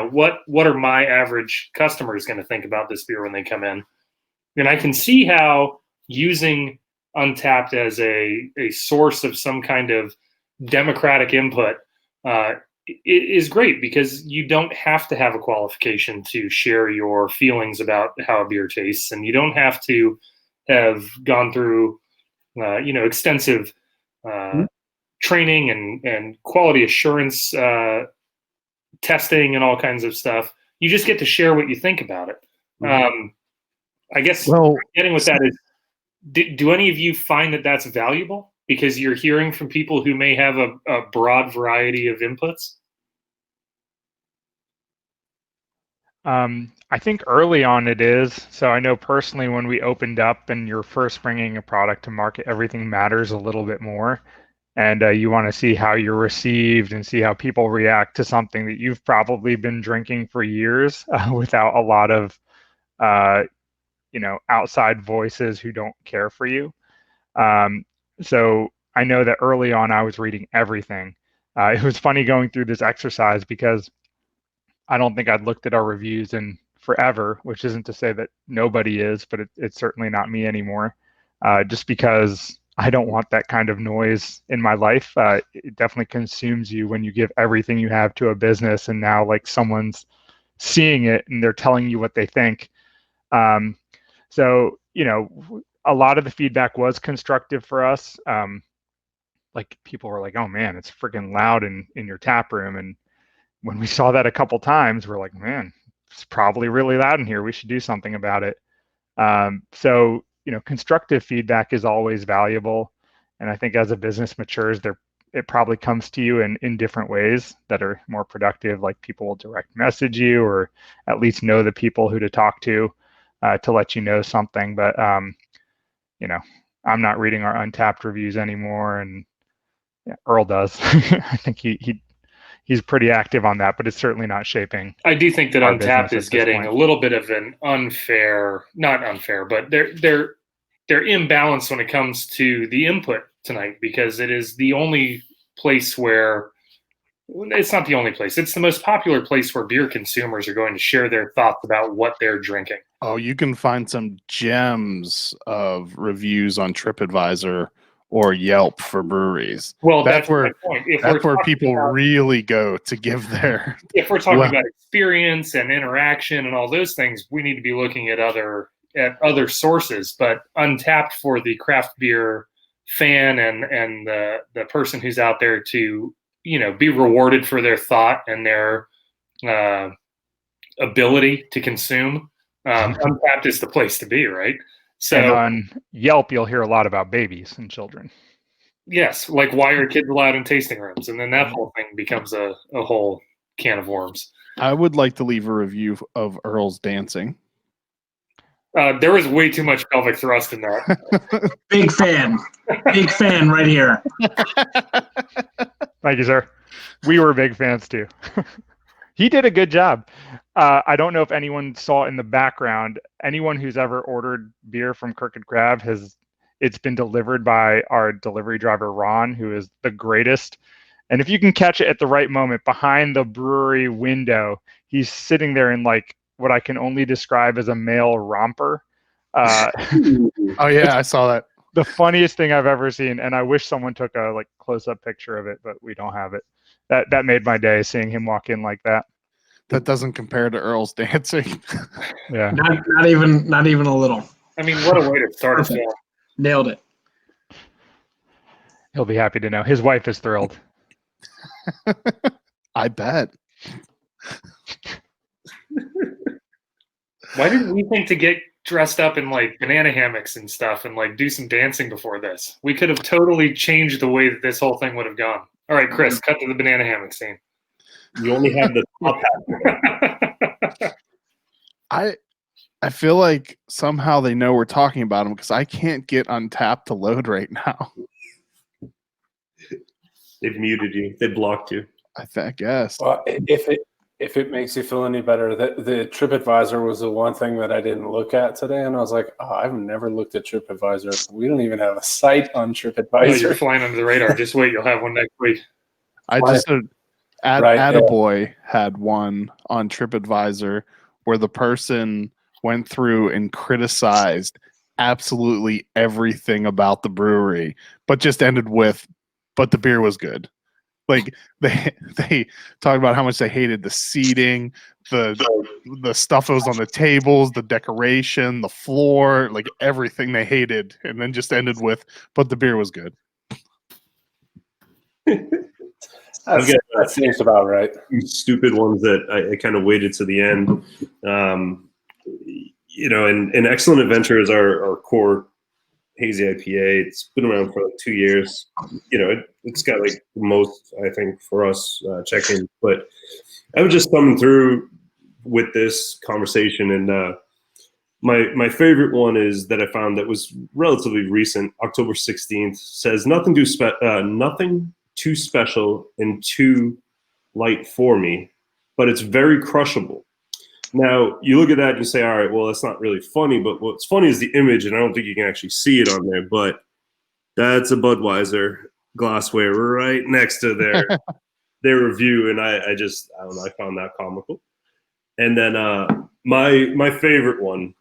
what are my average customers going to think about this beer when they come in? And I can see how using Untappd as a source of some kind of democratic input is great, because you don't have to have a qualification to share your feelings about how a beer tastes, and you don't have to have gone through extensive training and quality assurance testing and all kinds of stuff. You just get to share what you think about it. I guess getting with that is, do any of you find that that's valuable? Because you're hearing from people who may have a broad variety of inputs? I think early on it is. So I know personally when we opened up and you're first bringing a product to market, everything matters a little bit more. And you want to see how you're received and see how people react to something that you've probably been drinking for years without a lot of, outside voices who don't care for you. So I know that early on I was reading everything. It was funny going through this exercise because I don't think I'd looked at our reviews in forever, which isn't to say that nobody is, but it's certainly not me anymore, just because I don't want that kind of noise in my life. It definitely consumes you when you give everything you have to a business, and now like someone's seeing it and they're telling you what they think. So, a lot of the feedback was constructive for us. Like people were like, oh man, it's freaking loud in your tap room. And when we saw that a couple times, we're like, man, it's probably really loud in here. We should do something about it. So, constructive feedback is always valuable. And I think as a business matures, it probably comes to you in different ways that are more productive. Like people will direct message you, or at least know the people who to talk to let you know something. But, I'm not reading our Untappd reviews anymore. And Earl does. I think he's pretty active on that, but it's certainly not shaping. I do think that Untappd is getting a little bit of an not unfair, but they're they're imbalanced when it comes to the input tonight, because it is the only place where, it's not the only place, it's the most popular place where beer consumers are going to share their thoughts about what they're drinking. Oh, you can find some gems of reviews on TripAdvisor or Yelp for breweries. Well, That's where my point. that's where people really go to give their. If we're talking about experience and interaction and all those things, we need to be looking at other sources. But Untappd, for the craft beer fan and the person who's out there to, you know, be rewarded for their thought and their ability to consume, Untappd is the place to be, right? So, and on Yelp, you'll hear a lot about babies and children. yes, like, why are kids allowed in tasting rooms? And then that whole thing becomes a whole can of worms. I would like to leave a review of Earl's dancing. There was way too much pelvic thrust in that. Big fan. Big fan right here. Thank you, sir. We were big fans too. He did a good job. I don't know if anyone saw in the background, anyone who's ever ordered beer from Crooked Crab it's been delivered by our delivery driver, Ron, who is the greatest. And if you can catch it at the right moment, behind the brewery window, he's sitting there in like what I can only describe as a male romper. Oh yeah, I saw that. The funniest thing I've ever seen, and I wish someone took a like close-up picture of it, but we don't have it. That made my day, seeing him walk in like that. That doesn't compare to Earl's dancing. Yeah, Not even a little. I mean, what a way to start a film. Nailed it. he'll be happy to know. His wife is thrilled. I bet. Why didn't we think to get dressed up in like banana hammocks and stuff and like do some dancing before this? We could have totally changed the way that this whole thing would have gone. All right, Chris, cut to the banana hammock scene. You only have the top hat. I feel like somehow they know we're talking about them, because I can't get Untappd to load right now. They've muted you. They blocked you. I guess. Well, if it makes you feel any better, the TripAdvisor was the one thing that I didn't look at today, and I was like, oh, I've never looked at TripAdvisor. We don't even have a site on Oh, you're TripAdvisor. flying under the radar. Just wait, you'll have one next week. I just Right, yeah. Attaboy had one on TripAdvisor where the person went through and criticized absolutely everything about the brewery, but just ended with, but the beer was good. Like they talked about how much they hated the seating, the stuff that was on the tables, the decoration, the floor, like everything they hated, and then just ended with, but the beer was good. That seems about right. Stupid ones that I kind of waited to the end. You know, and Excellent Adventure is our core hazy IPA. It's been around for like 2 years. You know, it's got like the most, I think, for us check-in. But I was just coming through with this conversation, and my favorite one is that I found that was relatively recent, October 16th. Says nothing too special and too light for me, but it's very crushable. Now, you look at that and you say, all right, well, that's not really funny, but what's funny is the image, and I don't think you can actually see it on there, but that's a Budweiser glassware right next to their review, and I don't know, I found that comical. And then my favorite one,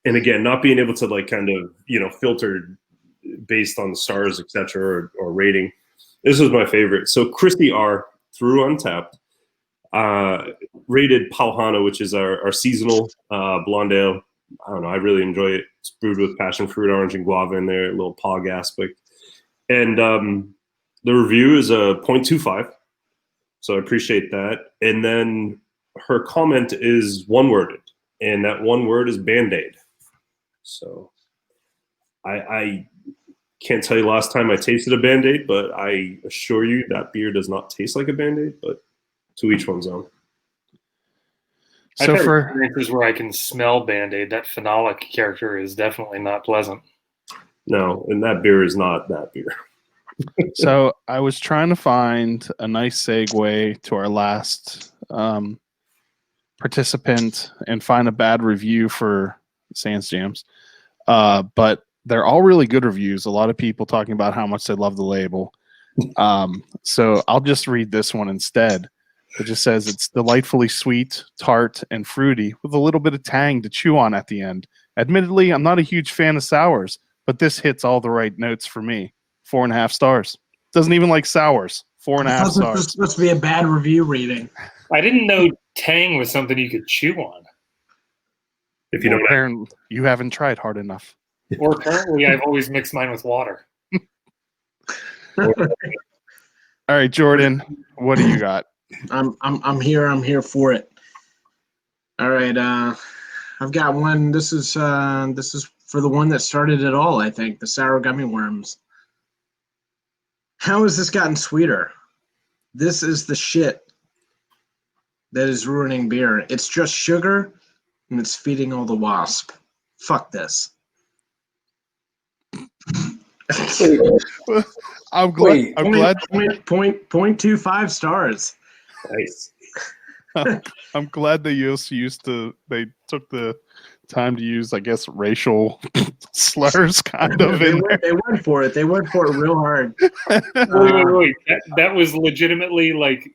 and again, not being able to like kind of, you know, filter based on the stars, etc., or rating, this was my favorite. So Christy R through Untappd rated Pauhana, which is our seasonal blonde ale. I don't know, I really enjoy it. It's brewed with passion fruit, orange, and guava in there, a little pog aspect. And the review is a 0.25, so I appreciate that. And then her comment is one-worded, and that one word is Band-Aid. So I can't tell you last time I tasted a Band-Aid, but I assure you that beer does not taste like a Band-Aid, but to each one's own. So I've had for experiences where I can smell Band-Aid. That phenolic character is definitely not pleasant. No, and that beer is not that beer. so I was trying to find a nice segue to our last participant and find a bad review for Sans Jams. but they're all really good reviews. A lot of people talking about how much they love the label. So I'll just read this one instead. It just says it's delightfully sweet, tart, and fruity with a little bit of tang to chew on at the end. Admittedly, I'm not a huge fan of sours, but this hits all the right notes for me. 4.5 stars. Doesn't even like sours. 4.5 This stars. is supposed to be a bad review rating. I didn't know tang was something you could chew on. If you Well, don't, apparently you haven't tried hard enough. Or apparently, I've always mixed mine with water. All right, Jordan, what do you got? I'm here for it. All right, I've got one. This is for the one that started it all, I think, the sour gummy worms. How has this gotten sweeter? This is the shit that is ruining beer. It's just sugar and it's feeding all the wasp. Fuck this. I'm glad. I'm glad. 0.25 stars. nice. I'm glad they they took the time to use, I guess, racial slurs kind of They in there. went for it. They went for it real hard. Wait. That was legitimately like,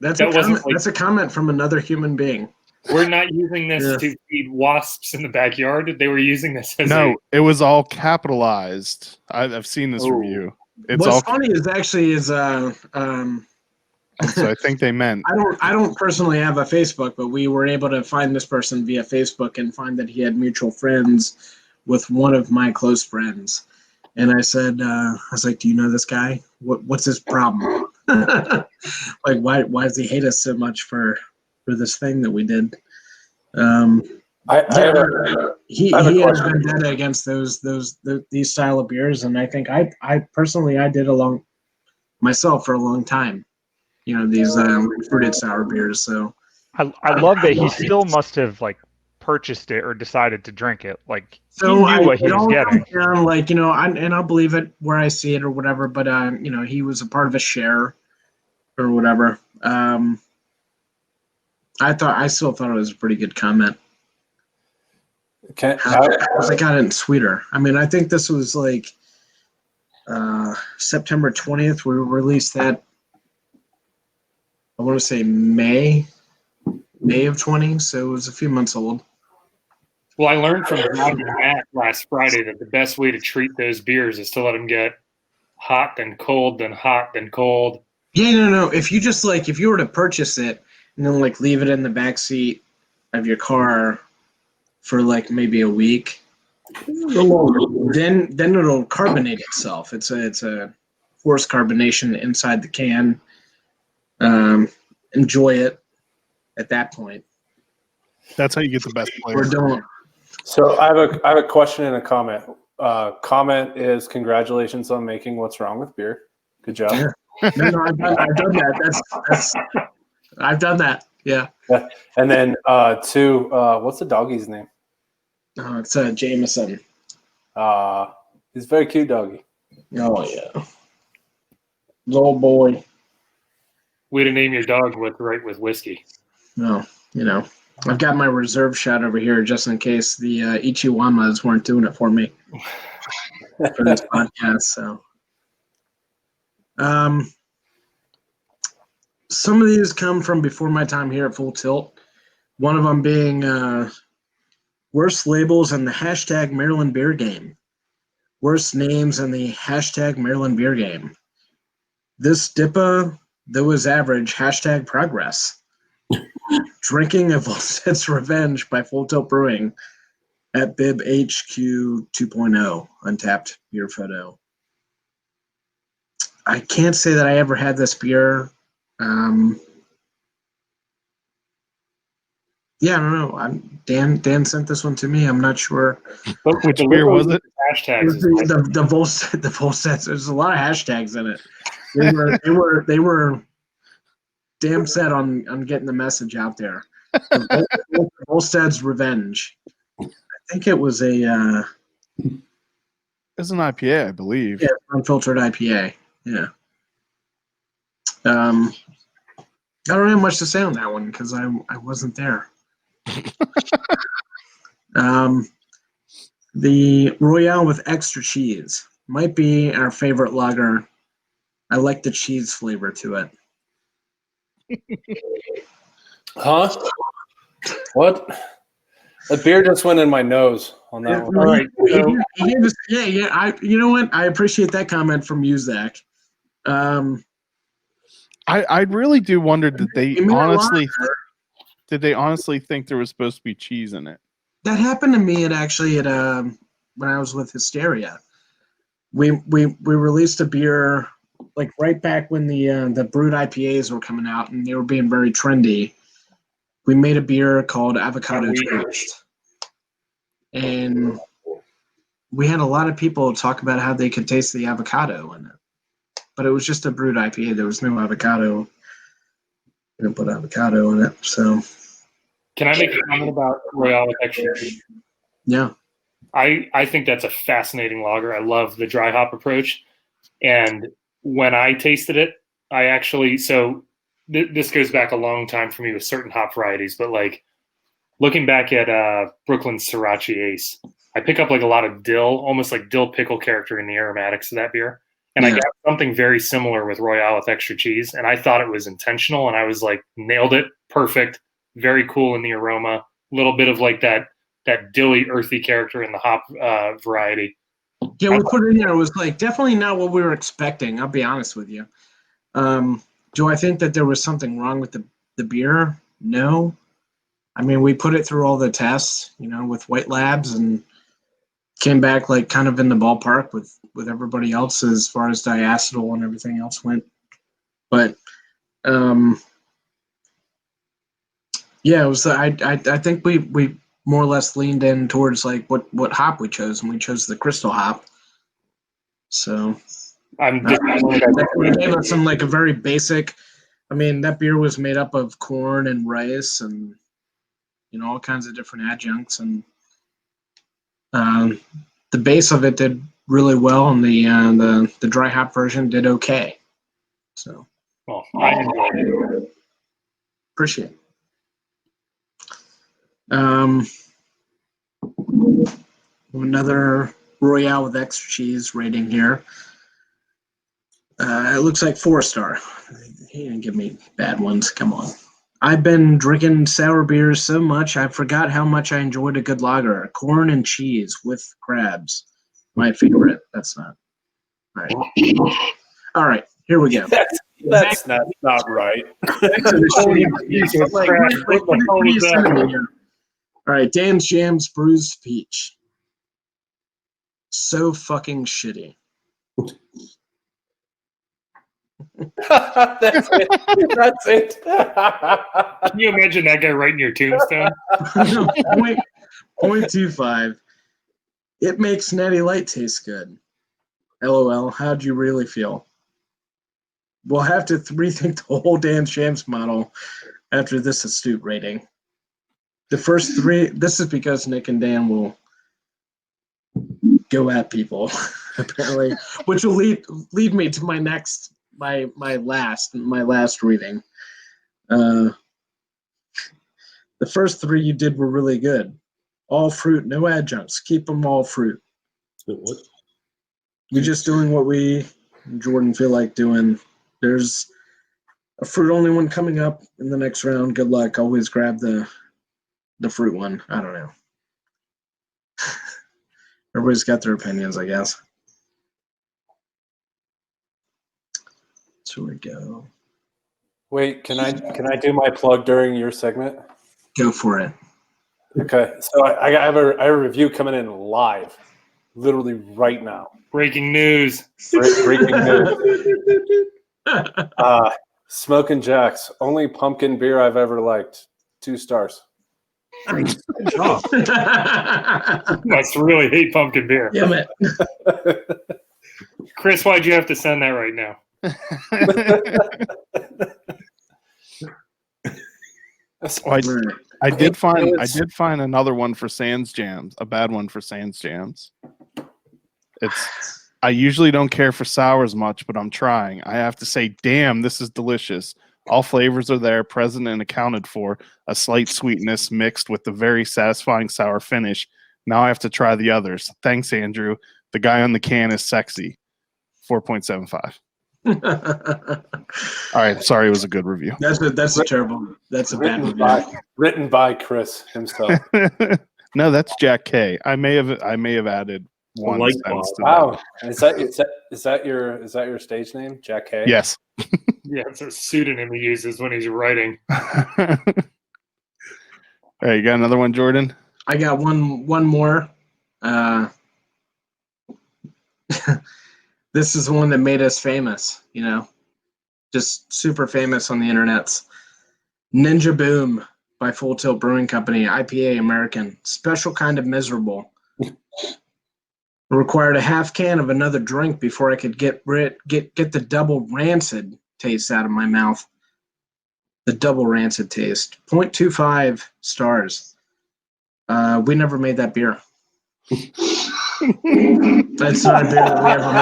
That's That a wasn't comment. like- That's a comment from another human being. we're not using this Yeah. to feed wasps in the backyard. They were using this as No, it was all capitalized. I've seen this Oh. review. It's What's all. funny is actually So I think they meant. I don't personally have a Facebook, but we were able to find this person via Facebook and find that he had mutual friends with one of my close friends. And I said, I was like, "Do you know this guy? What's his problem? Like, why does he hate us so much for this thing that we did?" He I have a has question. vendetta against these style of beers, and I think I personally did along myself for a long time. You know, these fruited sour beers. So I love that he still must have like purchased it or decided to drink it. Like he so knew what he it was all getting. comes down, like, you know, and I'll believe it where I see it or whatever. But you know, he was a part of a share or whatever. I still thought it was a pretty good comment. How's it gotten sweeter? I mean, I think this was like September 20th. We released that. I want to say May of 20. So it was a few months old. Well, I learned from Zac and Matt last Friday that the best way to treat those beers is to let them get hot, then cold, then hot, then cold. Yeah, no. If you just if you were to purchase it and then leave it in the back seat of your car for maybe a week, then it'll carbonate itself. It's a forced carbonation inside the can. Enjoy it at that point. That's how you get the best Or flavor. don't. So I have a question and a comment. Comment is congratulations on making What's Wrong with Beer. Good job. Yeah. No, I've done that. That's I've done that. Yeah. And then two, what's the doggy's name? It's Jameson. He's a very cute doggy. Oh yeah. Little boy. Way to name your dog with whiskey. No, you know, I've got my reserve shot over here just in case the Ichiwamas weren't doing it for me for this podcast. So, some of these come from before my time here at Full Tilt. One of them being worst labels in the hashtag Maryland Beer Game. Worst names in the hashtag Maryland Beer Game. This DIPA, that was average, hashtag progress. Drinking of Volset's Revenge by Full Tilt Brewing at Bib HQ 2.0, Untappd beer photo. I can't say that I ever had this beer. Yeah, I don't know. Dan sent this one to me. I'm not sure. But Which the beer little was it? Hashtags. Is The Volsets. There's a lot of hashtags in it. They were damn set on getting the message out there. Volstad's Revenge. I think it was a It's an IPA, I believe. unfiltered IPA. Yeah. I don't have much to say on that one because I wasn't there. The Royale with extra cheese might be our favorite lager. I like the cheese flavor to it. Huh? What? The beer just went in my nose on that one. All right. So, You know what? I appreciate that comment from you, Zach. I really do wonder, did they You mean a honestly think there was supposed to be cheese in it? That happened to me when I was with Hysteria. We released a beer like right back when the brewed IPAs were coming out and they were being very trendy. We made a beer called Avocado Toast, and we had a lot of people talk about how they could taste the avocado in it, but it was just a brewed IPA. There was no avocado. We didn't put avocado in it, so. can I make a comment about Royale with extra cheese? Yeah. I think that's a fascinating lager. I love the dry hop approach. And when I tasted it, I actually, this goes back a long time for me with certain hop varieties, but like looking back at Brooklyn's Sriracha Ace, I pick up like a lot of dill, almost like dill pickle character in the aromatics of that beer. And I got something very similar with Royale with extra cheese. And I thought it was intentional. And I was like, nailed it. Perfect. Very cool in the aroma. A little bit of like that dilly, earthy character in the hop variety. Yeah, we put it in there. It was like definitely not what we were expecting. I'll be honest with you. Do I think that there was something wrong with the beer? No. I mean, we put it through all the tests, with White Labs, and came back like kind of in the ballpark with everybody else as far as diacetyl and everything else went. But yeah, it was. I think we more or less leaned in towards like what hop we chose, and we chose the Crystal hop. So that gave us some like a very basic. I mean, that beer was made up of corn and rice and all kinds of different adjuncts, and the base of it did really well, and the dry hop version did okay. So, well, I enjoyed it. Appreciate it. Another Royale with extra cheese rating here. It looks like 4-star. He didn't give me bad ones. Come on. I've been drinking sour beers so much, I forgot how much I enjoyed a good lager. Corn and cheese with crabs. My favorite. That's not. All right. All right. Here we go. That's not right. All right. Dan's Jams Bruised Peach. So fucking shitty. That's it. Can you imagine that guy writing your tombstone? 0.25. It makes Natty Light taste good. LOL. How'd you really feel? We'll have to rethink the whole Dan Shams model after this astute rating. The first three, this is because Nick and Dan will go at people, apparently, which will lead me to my next, my last reading. The first three you did were really good. All fruit, no adjuncts. Keep them all fruit. What? We're just doing what we, Jordan, feel like doing. There's a fruit-only one coming up in the next round. Good luck. Always grab the fruit one. I don't know. Everybody's got their opinions, I guess. So we go. Wait, can I do my plug during your segment? Go for it. Okay, so I have a review coming in live, literally right now. Breaking news. Breaking news. Smokin' Jacks, only pumpkin beer I've ever liked. 2 stars. Nice. Good job. Must really hate pumpkin beer. Damn it. Chris, why'd you have to send that right now? I did find another one for Sans Jams, a bad one for Sans Jams. I usually don't care for sours much, but I'm trying. I have to say, damn, this is delicious. All flavors are there, present and accounted for. A slight sweetness mixed with the very satisfying sour finish Now I have to try the others. Thanks, Andrew. The guy on the can is sexy. 4.75. All right. Sorry, it was a good review. That's a terrible. That's a bad Written review. written by Chris himself. No, that's Jack K. I may have added one Like sentence to Wow, is that your stage name, Jack K? that. Yes. Yeah, it's a pseudonym he uses when he's writing. All right, you got another one, Jordan? I got one more. This is the one that made us famous, just super famous on the internets. Ninja Boom by Full Tilt Brewing Company, IPA American, special kind of miserable. Required a half can of another drink before I could get the double rancid taste out of my mouth. The double rancid taste. 0.25 stars. We never made that beer. That's not a beer that we ever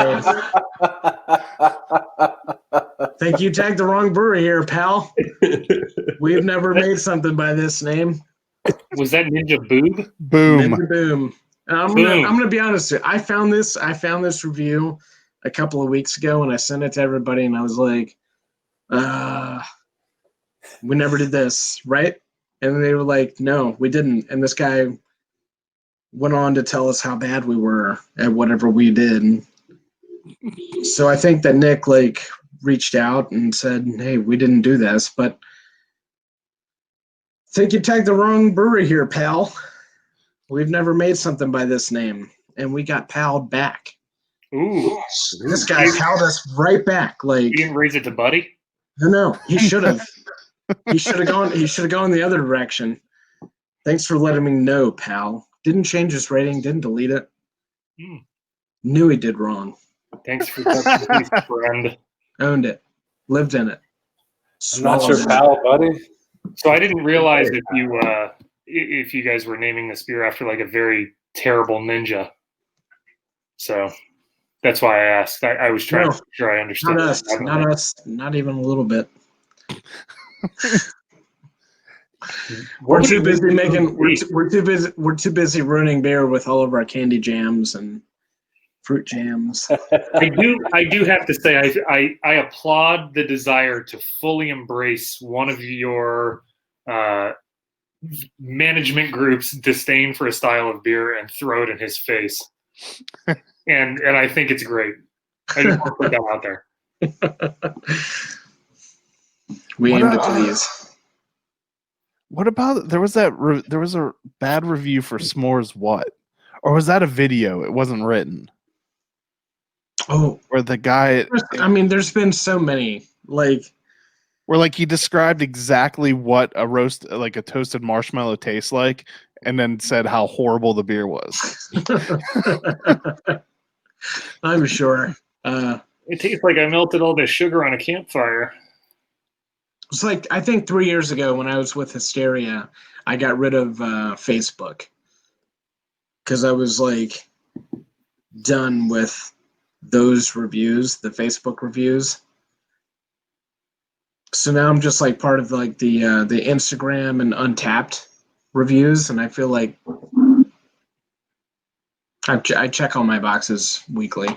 made. Think you tagged the wrong brewery here, pal. We've never made something by this name. Was that Ninja Boob? Boom. Ninja Boom. I'm gonna be honest with you. I found this review a couple of weeks ago and I sent it to everybody and I was like, we never did this, right? And they were like, no, we didn't. And this guy went on to tell us how bad we were at whatever we did. So I think that Nick reached out and said, hey, we didn't do this, but I think you tagged the wrong brewery here, pal. We've never made something by this name. And we got palled back. Ooh. This guy palled us right back. You didn't raise it to Buddy? No, he should have. He should have gone the other direction. Thanks for letting me know, pal. Didn't change his rating, didn't delete it. Knew he did wrong. Thanks for touching base, friend. Owned it. Lived in it. I'm not your pal, buddy. So I didn't realize that if you guys were naming this beer after a very terrible ninja. So that's why I asked. I was trying to make sure I understood. Not us. Not even a little bit. We're too busy we're too busy ruining beer with all of our candy jams and fruit jams. I do have to say I applaud the desire to fully embrace one of your management group's disdain for a style of beer and throw it in his face. And I think it's great. I just want to put that out there. We aimed it to these. What about there was a bad review for S'mores what? Or was that a video? It wasn't written. Oh, where the guy there's been so many where he described exactly what a toasted marshmallow tastes like and then said how horrible the beer was. I'm sure. It tastes like I melted all the sugar on a campfire. It's I think 3 years ago when I was with Hysteria, I got rid of Facebook because I was done with those reviews, the Facebook reviews. So now I'm just part of the Instagram and Untappd reviews, and I feel like I check all my boxes weekly.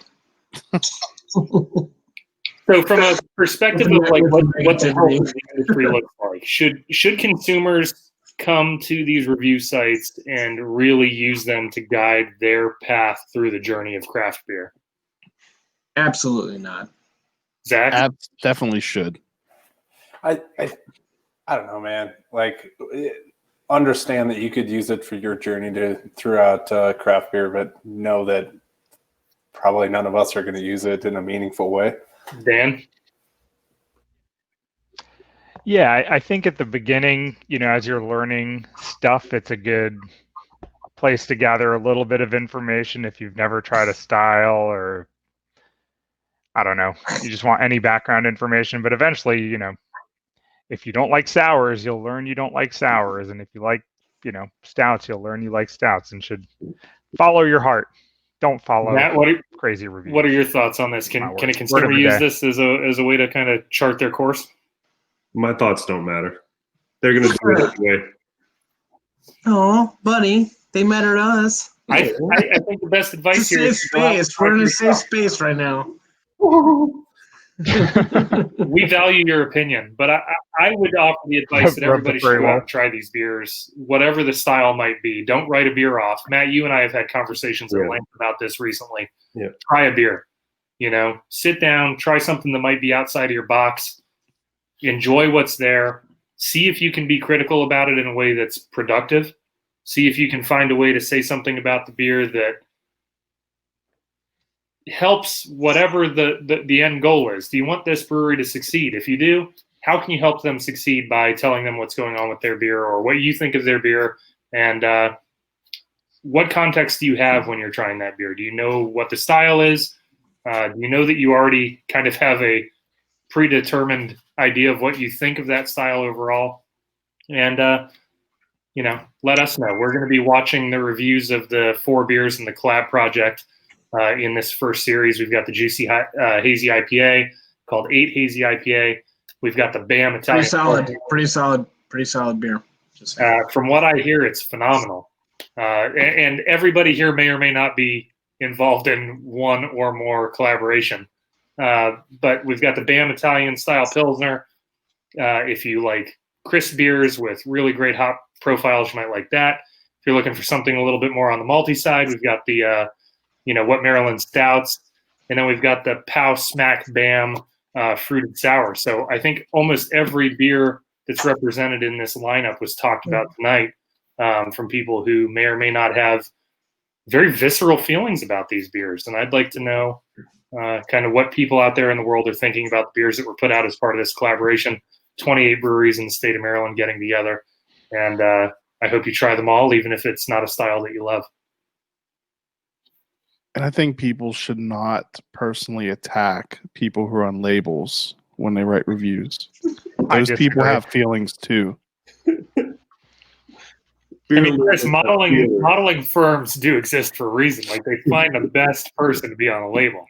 So from a perspective of what the whole industry looks like, should consumers come to these review sites and really use them to guide their path through the journey of craft beer? Absolutely not. Zach? Definitely should. I don't know, man. Understand that you could use it for your journey throughout craft beer, but know that probably none of us are going to use it in a meaningful way. Dan? Yeah, I think at the beginning, as you're learning stuff, it's a good place to gather a little bit of information if you've never tried a style or, I don't know, you just want any background information. But eventually, if you don't like sours, you'll learn you don't like sours. And if you like, stouts, you'll learn you like stouts and should follow your heart. Don't follow crazy reviews. What are your thoughts on this? Can a consumer use this as a way to kind of chart their course? My thoughts don't matter. They're going to do it anyway. Oh, buddy, they matter to us. I think the best advice It's a here safe is to go out and space. We're in a try safe space right now. we value your opinion, but I would offer the advice that Rub the everybody furry should go out wall. and try these beers, whatever the style might be. Don't write a beer off. Matt, you and I have had conversations at Yeah. length about this recently. Yeah. Try a beer. Sit down, try something that might be outside of your box. Enjoy what's there. See if you can be critical about it in a way that's productive. See if you can find a way to say something about the beer that helps whatever the end goal is. Do you want this brewery to succeed? If you do, how can you help them succeed by telling them what's going on with their beer or what you think of their beer? And what context do you have when you're trying that beer? Do you know what the style is? Do you know that you already kind of have a predetermined idea of what you think of that style overall? And, let us know. We're going to be watching the reviews of the 4 beers in the Collab Project in this first series. We've got the Juicy Hazy IPA called 8 Hazy IPA. We've got the BAM Italian. Pretty solid beer. Just saying. From what I hear, it's phenomenal. And everybody here may or may not be involved in one or more collaboration. But we've got the BAM Italian style Pilsner. If you like crisp beers with really great hop profiles, you might like that. If you're looking for something a little bit more on the malty side, we've got the, What Maryland Stouts. And then we've got the Pow Smack BAM fruited sour. So I think almost every beer that's represented in this lineup was talked about tonight from people who may or may not have very visceral feelings about these beers. And I'd like to know kind of what people out there in the world are thinking about the beers that were put out as part of this collaboration. 28 breweries in the state of Maryland getting together. And I hope you try them all, even if it's not a style that you love. And I think people should not personally attack people who are on labels when they write reviews. Those people have feelings too. I mean, Chris, modeling firms do exist for a reason. Like, they find the best person to be on a label.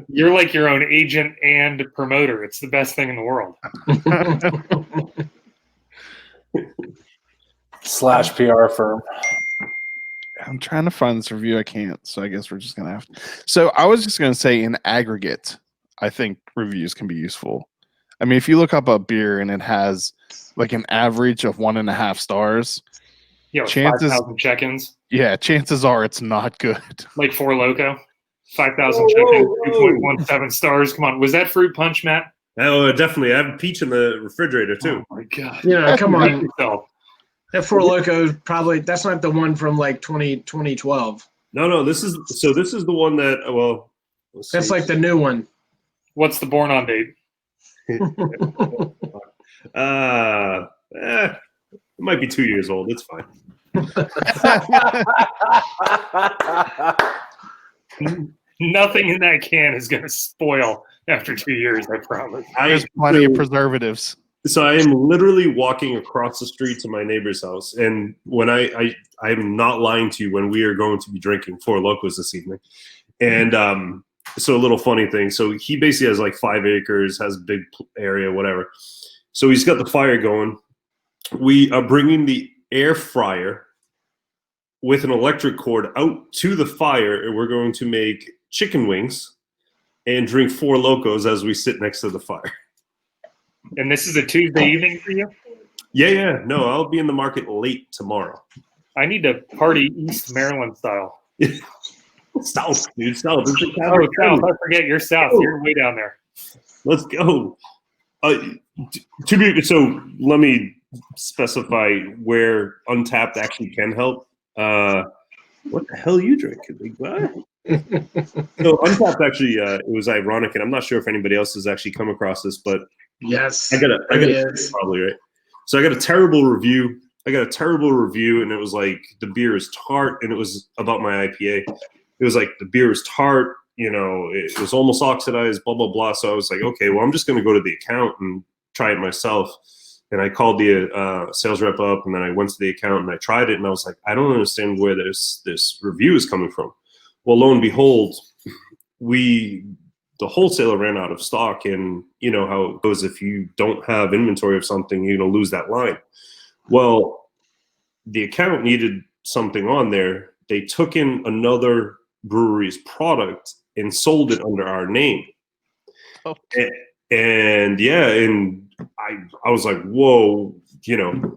You're like your own agent and promoter. It's the best thing in the world. / PR firm. I'm trying to find this review. I can't, so I guess we're just gonna have to. So I was just gonna say, in aggregate, I think reviews can be useful. I mean, if you look up a beer and it has like an average of 1.5 stars, chances 5,000 check-ins. Yeah, chances are it's not good. Like Four Loko, 5,000 check-ins, 2.17 stars. Come on, was that fruit punch, Matt? Oh, definitely. I have peach in the refrigerator too. Oh my god! Come on. Yourself. That Four Loko probably that's not the one from like 2012. No. This is the one that That's like the new one. What's the born on date? It might be 2 years old. It's fine. Nothing in that can is going to spoil after 2 years, I promise. There's plenty of preservatives. So I am literally walking across the street to my neighbor's house, and when I'm not lying to you, when we are going to be drinking Four Locos this evening, and so a little funny thing. So he basically has like 5 acres, has a big area, whatever. So he's got the fire going. We are bringing the air fryer with an electric cord out to the fire, and we're going to make chicken wings and drink Four Locos as we sit next to the fire. And this is a Tuesday evening for you? Yeah. No, I'll be in the market late tomorrow. I need to party East Maryland style. South, dude. South. South. I forget. You're south. You're way down there. Let's go. So let me specify where Untappd actually can help. What the hell are you drinking, big guy? So Untappd actually, it was ironic, and I'm not sure if anybody else has actually come across this, but yes, I got probably right. So I got a terrible review. And it was like the beer is tart, and it was about my IPA. It was like the beer is tart, it was almost oxidized, blah blah blah. So I was like, okay, well, I'm just going to go to the account and try it myself. And I called the sales rep up, and then I went to the account and I tried it, and I was like, I don't understand where this review is coming from. Well, lo and behold, the wholesaler ran out of stock, and you know how it goes. If you don't have inventory of something, you're going to lose that line. Well, the account needed something on there. They took in another brewery's product and sold it under our name. Okay. And I was like, whoa,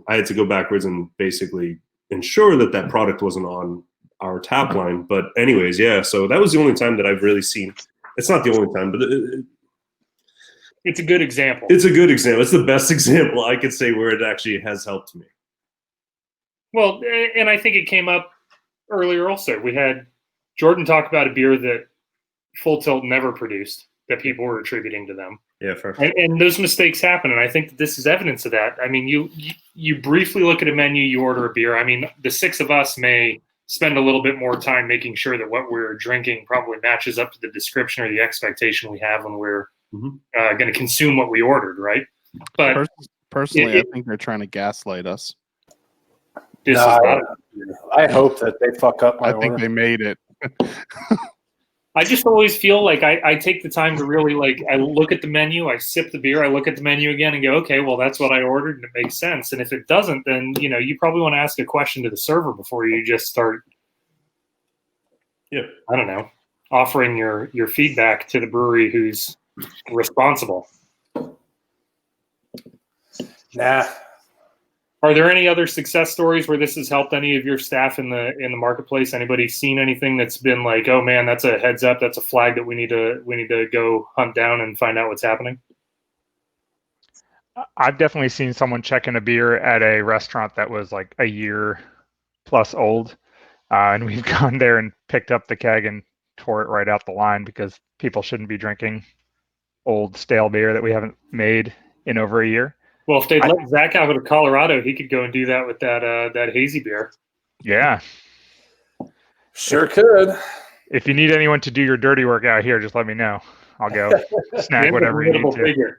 I had to go backwards and basically ensure that product wasn't on our tap line. But anyways, so that was the only time that I've really seen. It's not the only time, but it's a good example. It's a good example. It's the best example I could say where it actually has helped me. Well, and I think it came up earlier also. We had Jordan talk about a beer that Full Tilt never produced that people were attributing to them. Yeah, fair. And those mistakes happen, and I think that this is evidence of that. I mean, you briefly look at a menu, you order a beer. I mean, the six of us may spend a little bit more time making sure that what we're drinking probably matches up to the description or the expectation we have when we're going to consume what we ordered, right? But personally, I think they're trying to gaslight us. I hope that they fuck up my order. I think they made it. I just always feel like I take the time to really I look at the menu, I sip the beer, I look at the menu again and go, okay, well, that's what I ordered and it makes sense. And if it doesn't, then, you probably want to ask a question to the server before you just start, I don't know, offering your feedback to the brewery who's responsible. Nah. Are there any other success stories where this has helped any of your staff in the marketplace? Anybody seen anything that's been like, oh man, that's a heads up, that's a flag that we need to go hunt down and find out what's happening? I've definitely seen someone checking a beer at a restaurant that was like a year plus old, and we've gone there and picked up the keg and tore it right out the line because people shouldn't be drinking old stale beer that we haven't made in over a year. Well, if they'd let Zac out of Colorado, he could go and do that with that hazy beer. Yeah. Sure could. If you need anyone to do your dirty work out here, just let me know. I'll go snag whatever you need to.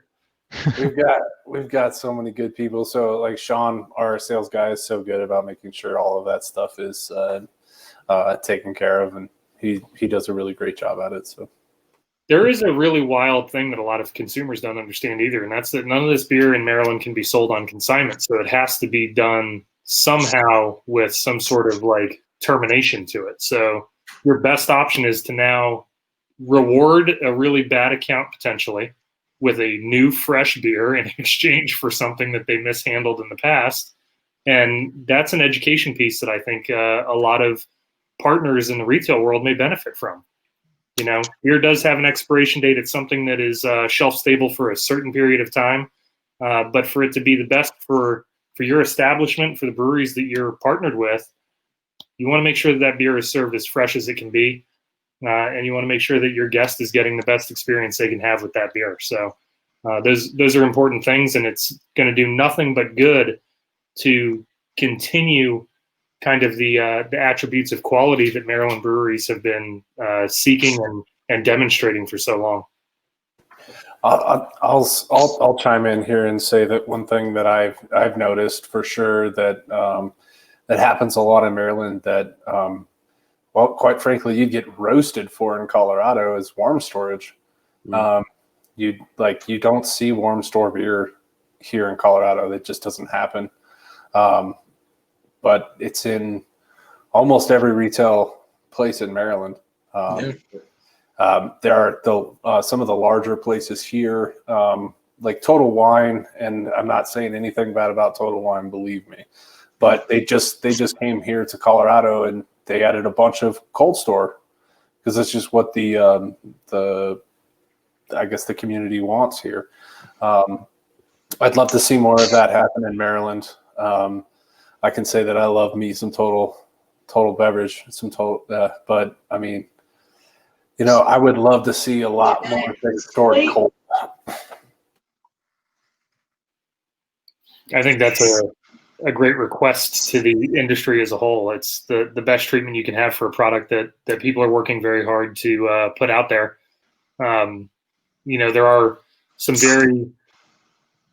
We've got so many good people. So like Sean, our sales guy, is so good about making sure all of that stuff is taken care of, and he does a really great job at it. So. There is a really wild thing that a lot of consumers don't understand either, and that's that none of this beer in Maryland can be sold on consignment. So it has to be done somehow with some sort of termination to it. So your best option is to now reward a really bad account potentially with a new fresh beer in exchange for something that they mishandled in the past. And that's an education piece that I think a lot of partners in the retail world may benefit from. Beer does have an expiration date. It's something that is shelf stable for a certain period of time. But for it to be the best for your establishment, for the breweries that you're partnered with, you want to make sure that beer is served as fresh as it can be. And you want to make sure that your guest is getting the best experience they can have with that beer. So those are important things, and it's going to do nothing but good to continue kind of the attributes of quality that Maryland breweries have been seeking and demonstrating for so long. I'll chime in here and say that one thing that I've noticed for sure that that happens a lot in Maryland that well, quite frankly, you'd get roasted for in Colorado is warm storage. You don't see warm store beer here in Colorado. That just doesn't happen. But it's in almost every retail place in Maryland. There are some of the larger places here, like Total Wine, and I'm not saying anything bad about Total Wine, believe me, but they just came here to Colorado and they added a bunch of cold store because that's just what the I guess the community wants here. I'd love to see more of that happen in Maryland. I can say that I love me some total beverage, but I mean, I would love to see a lot more things stored cold. I think that's a great request to the industry as a whole. It's the best treatment you can have for a product that people are working very hard to put out there. There are some very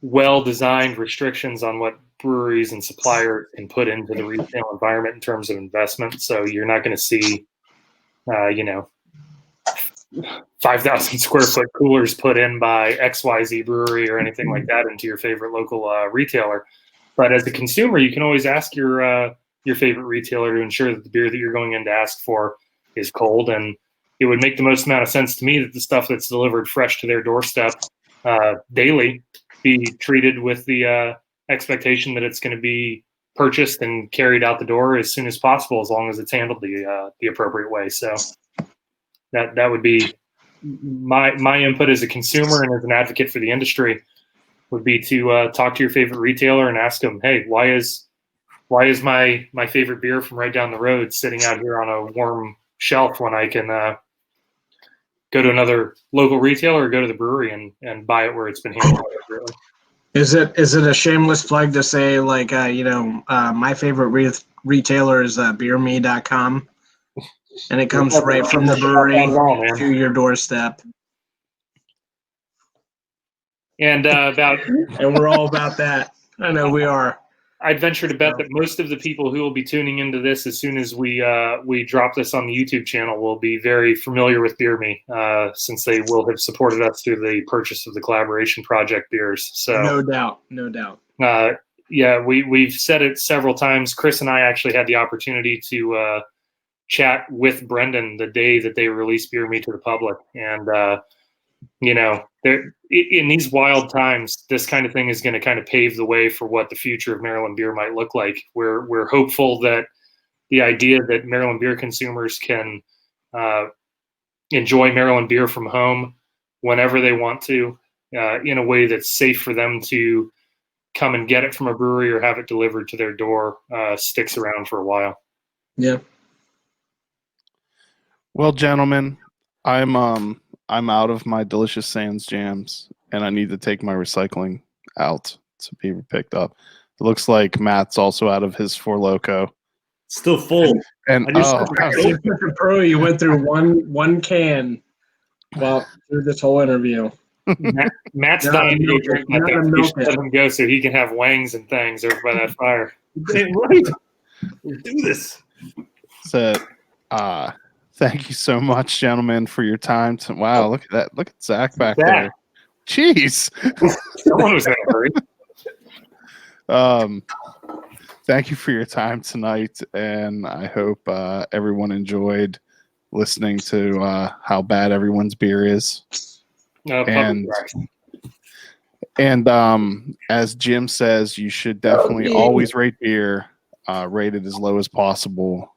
well-designed restrictions on what breweries and suppliers can put into the retail environment in terms of investment. So you're not going to see, 5,000 square foot coolers put in by XYZ brewery or anything like that into your favorite local retailer. But as a consumer, you can always ask your your favorite retailer to ensure that the beer that you're going in to ask for is cold. And it would make the most amount of sense to me that the stuff that's delivered fresh to their doorstep daily be treated with the expectation that it's going to be purchased and carried out the door as soon as possible, as long as it's handled the appropriate way. So that would be my input as a consumer and as an advocate for the industry, would be to talk to your favorite retailer and ask them, hey, why is my favorite beer from right down the road sitting out here on a warm shelf when I can go to another local retailer or go to the brewery and buy it where it's been handled appropriately. Is it a shameless plug to say, like, my favorite retailer is beerme.com, and it comes right from the brewery to your doorstep. And and we're all about that. I know we are. I'd venture to bet that most of the people who will be tuning into this as soon as we drop this on the YouTube channel will be very familiar with Beer Me, since they will have supported us through the purchase of the Collaboration Project beers. So no doubt. Yeah, we've said it several times. Chris and I actually had the opportunity to chat with Brendan the day that they released Beer Me to the public, and in these wild times, this kind of thing is going to kind of pave the way for what the future of Maryland beer might look like. We're hopeful that the idea that Maryland beer consumers can enjoy Maryland beer from home whenever they want to, in a way that's safe for them to come and get it from a brewery or have it delivered to their door, sticks around for a while. Yeah. Well, gentlemen, I'm out of my Delicious Sands jams, and I need to take my recycling out to be picked up. It looks like Matt's also out of his Four Loko. Still full. And You're such a pro. You went through one can through this whole interview. Matt's dying to go drink that thing. You should let him go so he can have wangs and things over by that fire. Right. Let's do this. So, thank you so much, gentlemen, for your time. Wow, look at that. Look at Zach back there. Jeez. Someone was in a hurry. Thank you for your time tonight, and I hope everyone enjoyed listening to how bad everyone's beer is. And as Jim says, you should definitely always rate beer, rate it as low as possible.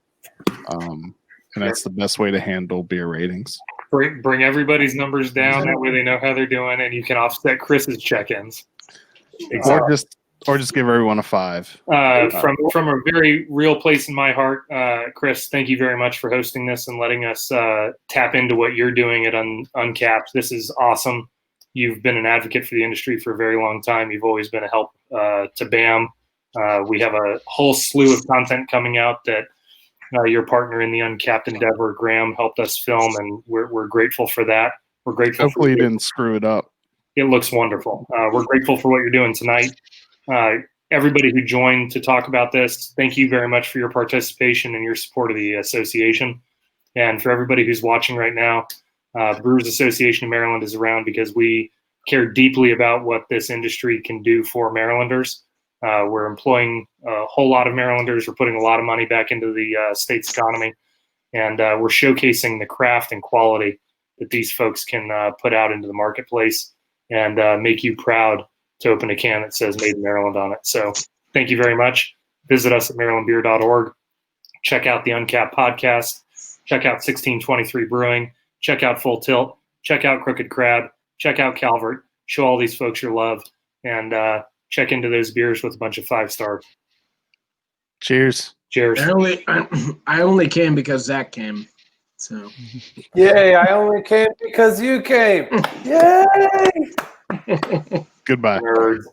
And that's the best way to handle beer ratings. Bring everybody's numbers down. That way they know how they're doing, and you can offset Chris's check-ins. Exactly. Or just give everyone a 5. From a very real place in my heart, Chris, thank you very much for hosting this and letting us tap into what you're doing at Untappd. This is awesome. You've been an advocate for the industry for a very long time. You've always been a help to BAM. We have a whole slew of content coming out that your partner in the Untappd endeavor, Graham, helped us film, and we're grateful for that. We're grateful. Hopefully you didn't screw it up. It looks wonderful. We're grateful for what you're doing tonight. Everybody who joined to talk about this, thank you very much for your participation and your support of the association. And for everybody who's watching right now, Brewers Association of Maryland is around because we care deeply about what this industry can do for Marylanders. We're employing a whole lot of Marylanders. We're putting a lot of money back into the state's economy. And we're showcasing the craft and quality that these folks can put out into the marketplace and make you proud to open a can that says Made in Maryland on it. So thank you very much. Visit us at marylandbeer.org. Check out the Untappd podcast. Check out 1623 Brewing. Check out Full Tilt. Check out Crooked Crab. Check out Calvert. Show all these folks your love. And check into those beers with a bunch of 5 stars. Cheers. Cheers. I only came because Zach came. So. Yay, I only came because you came. Yay! Goodbye. Nerds.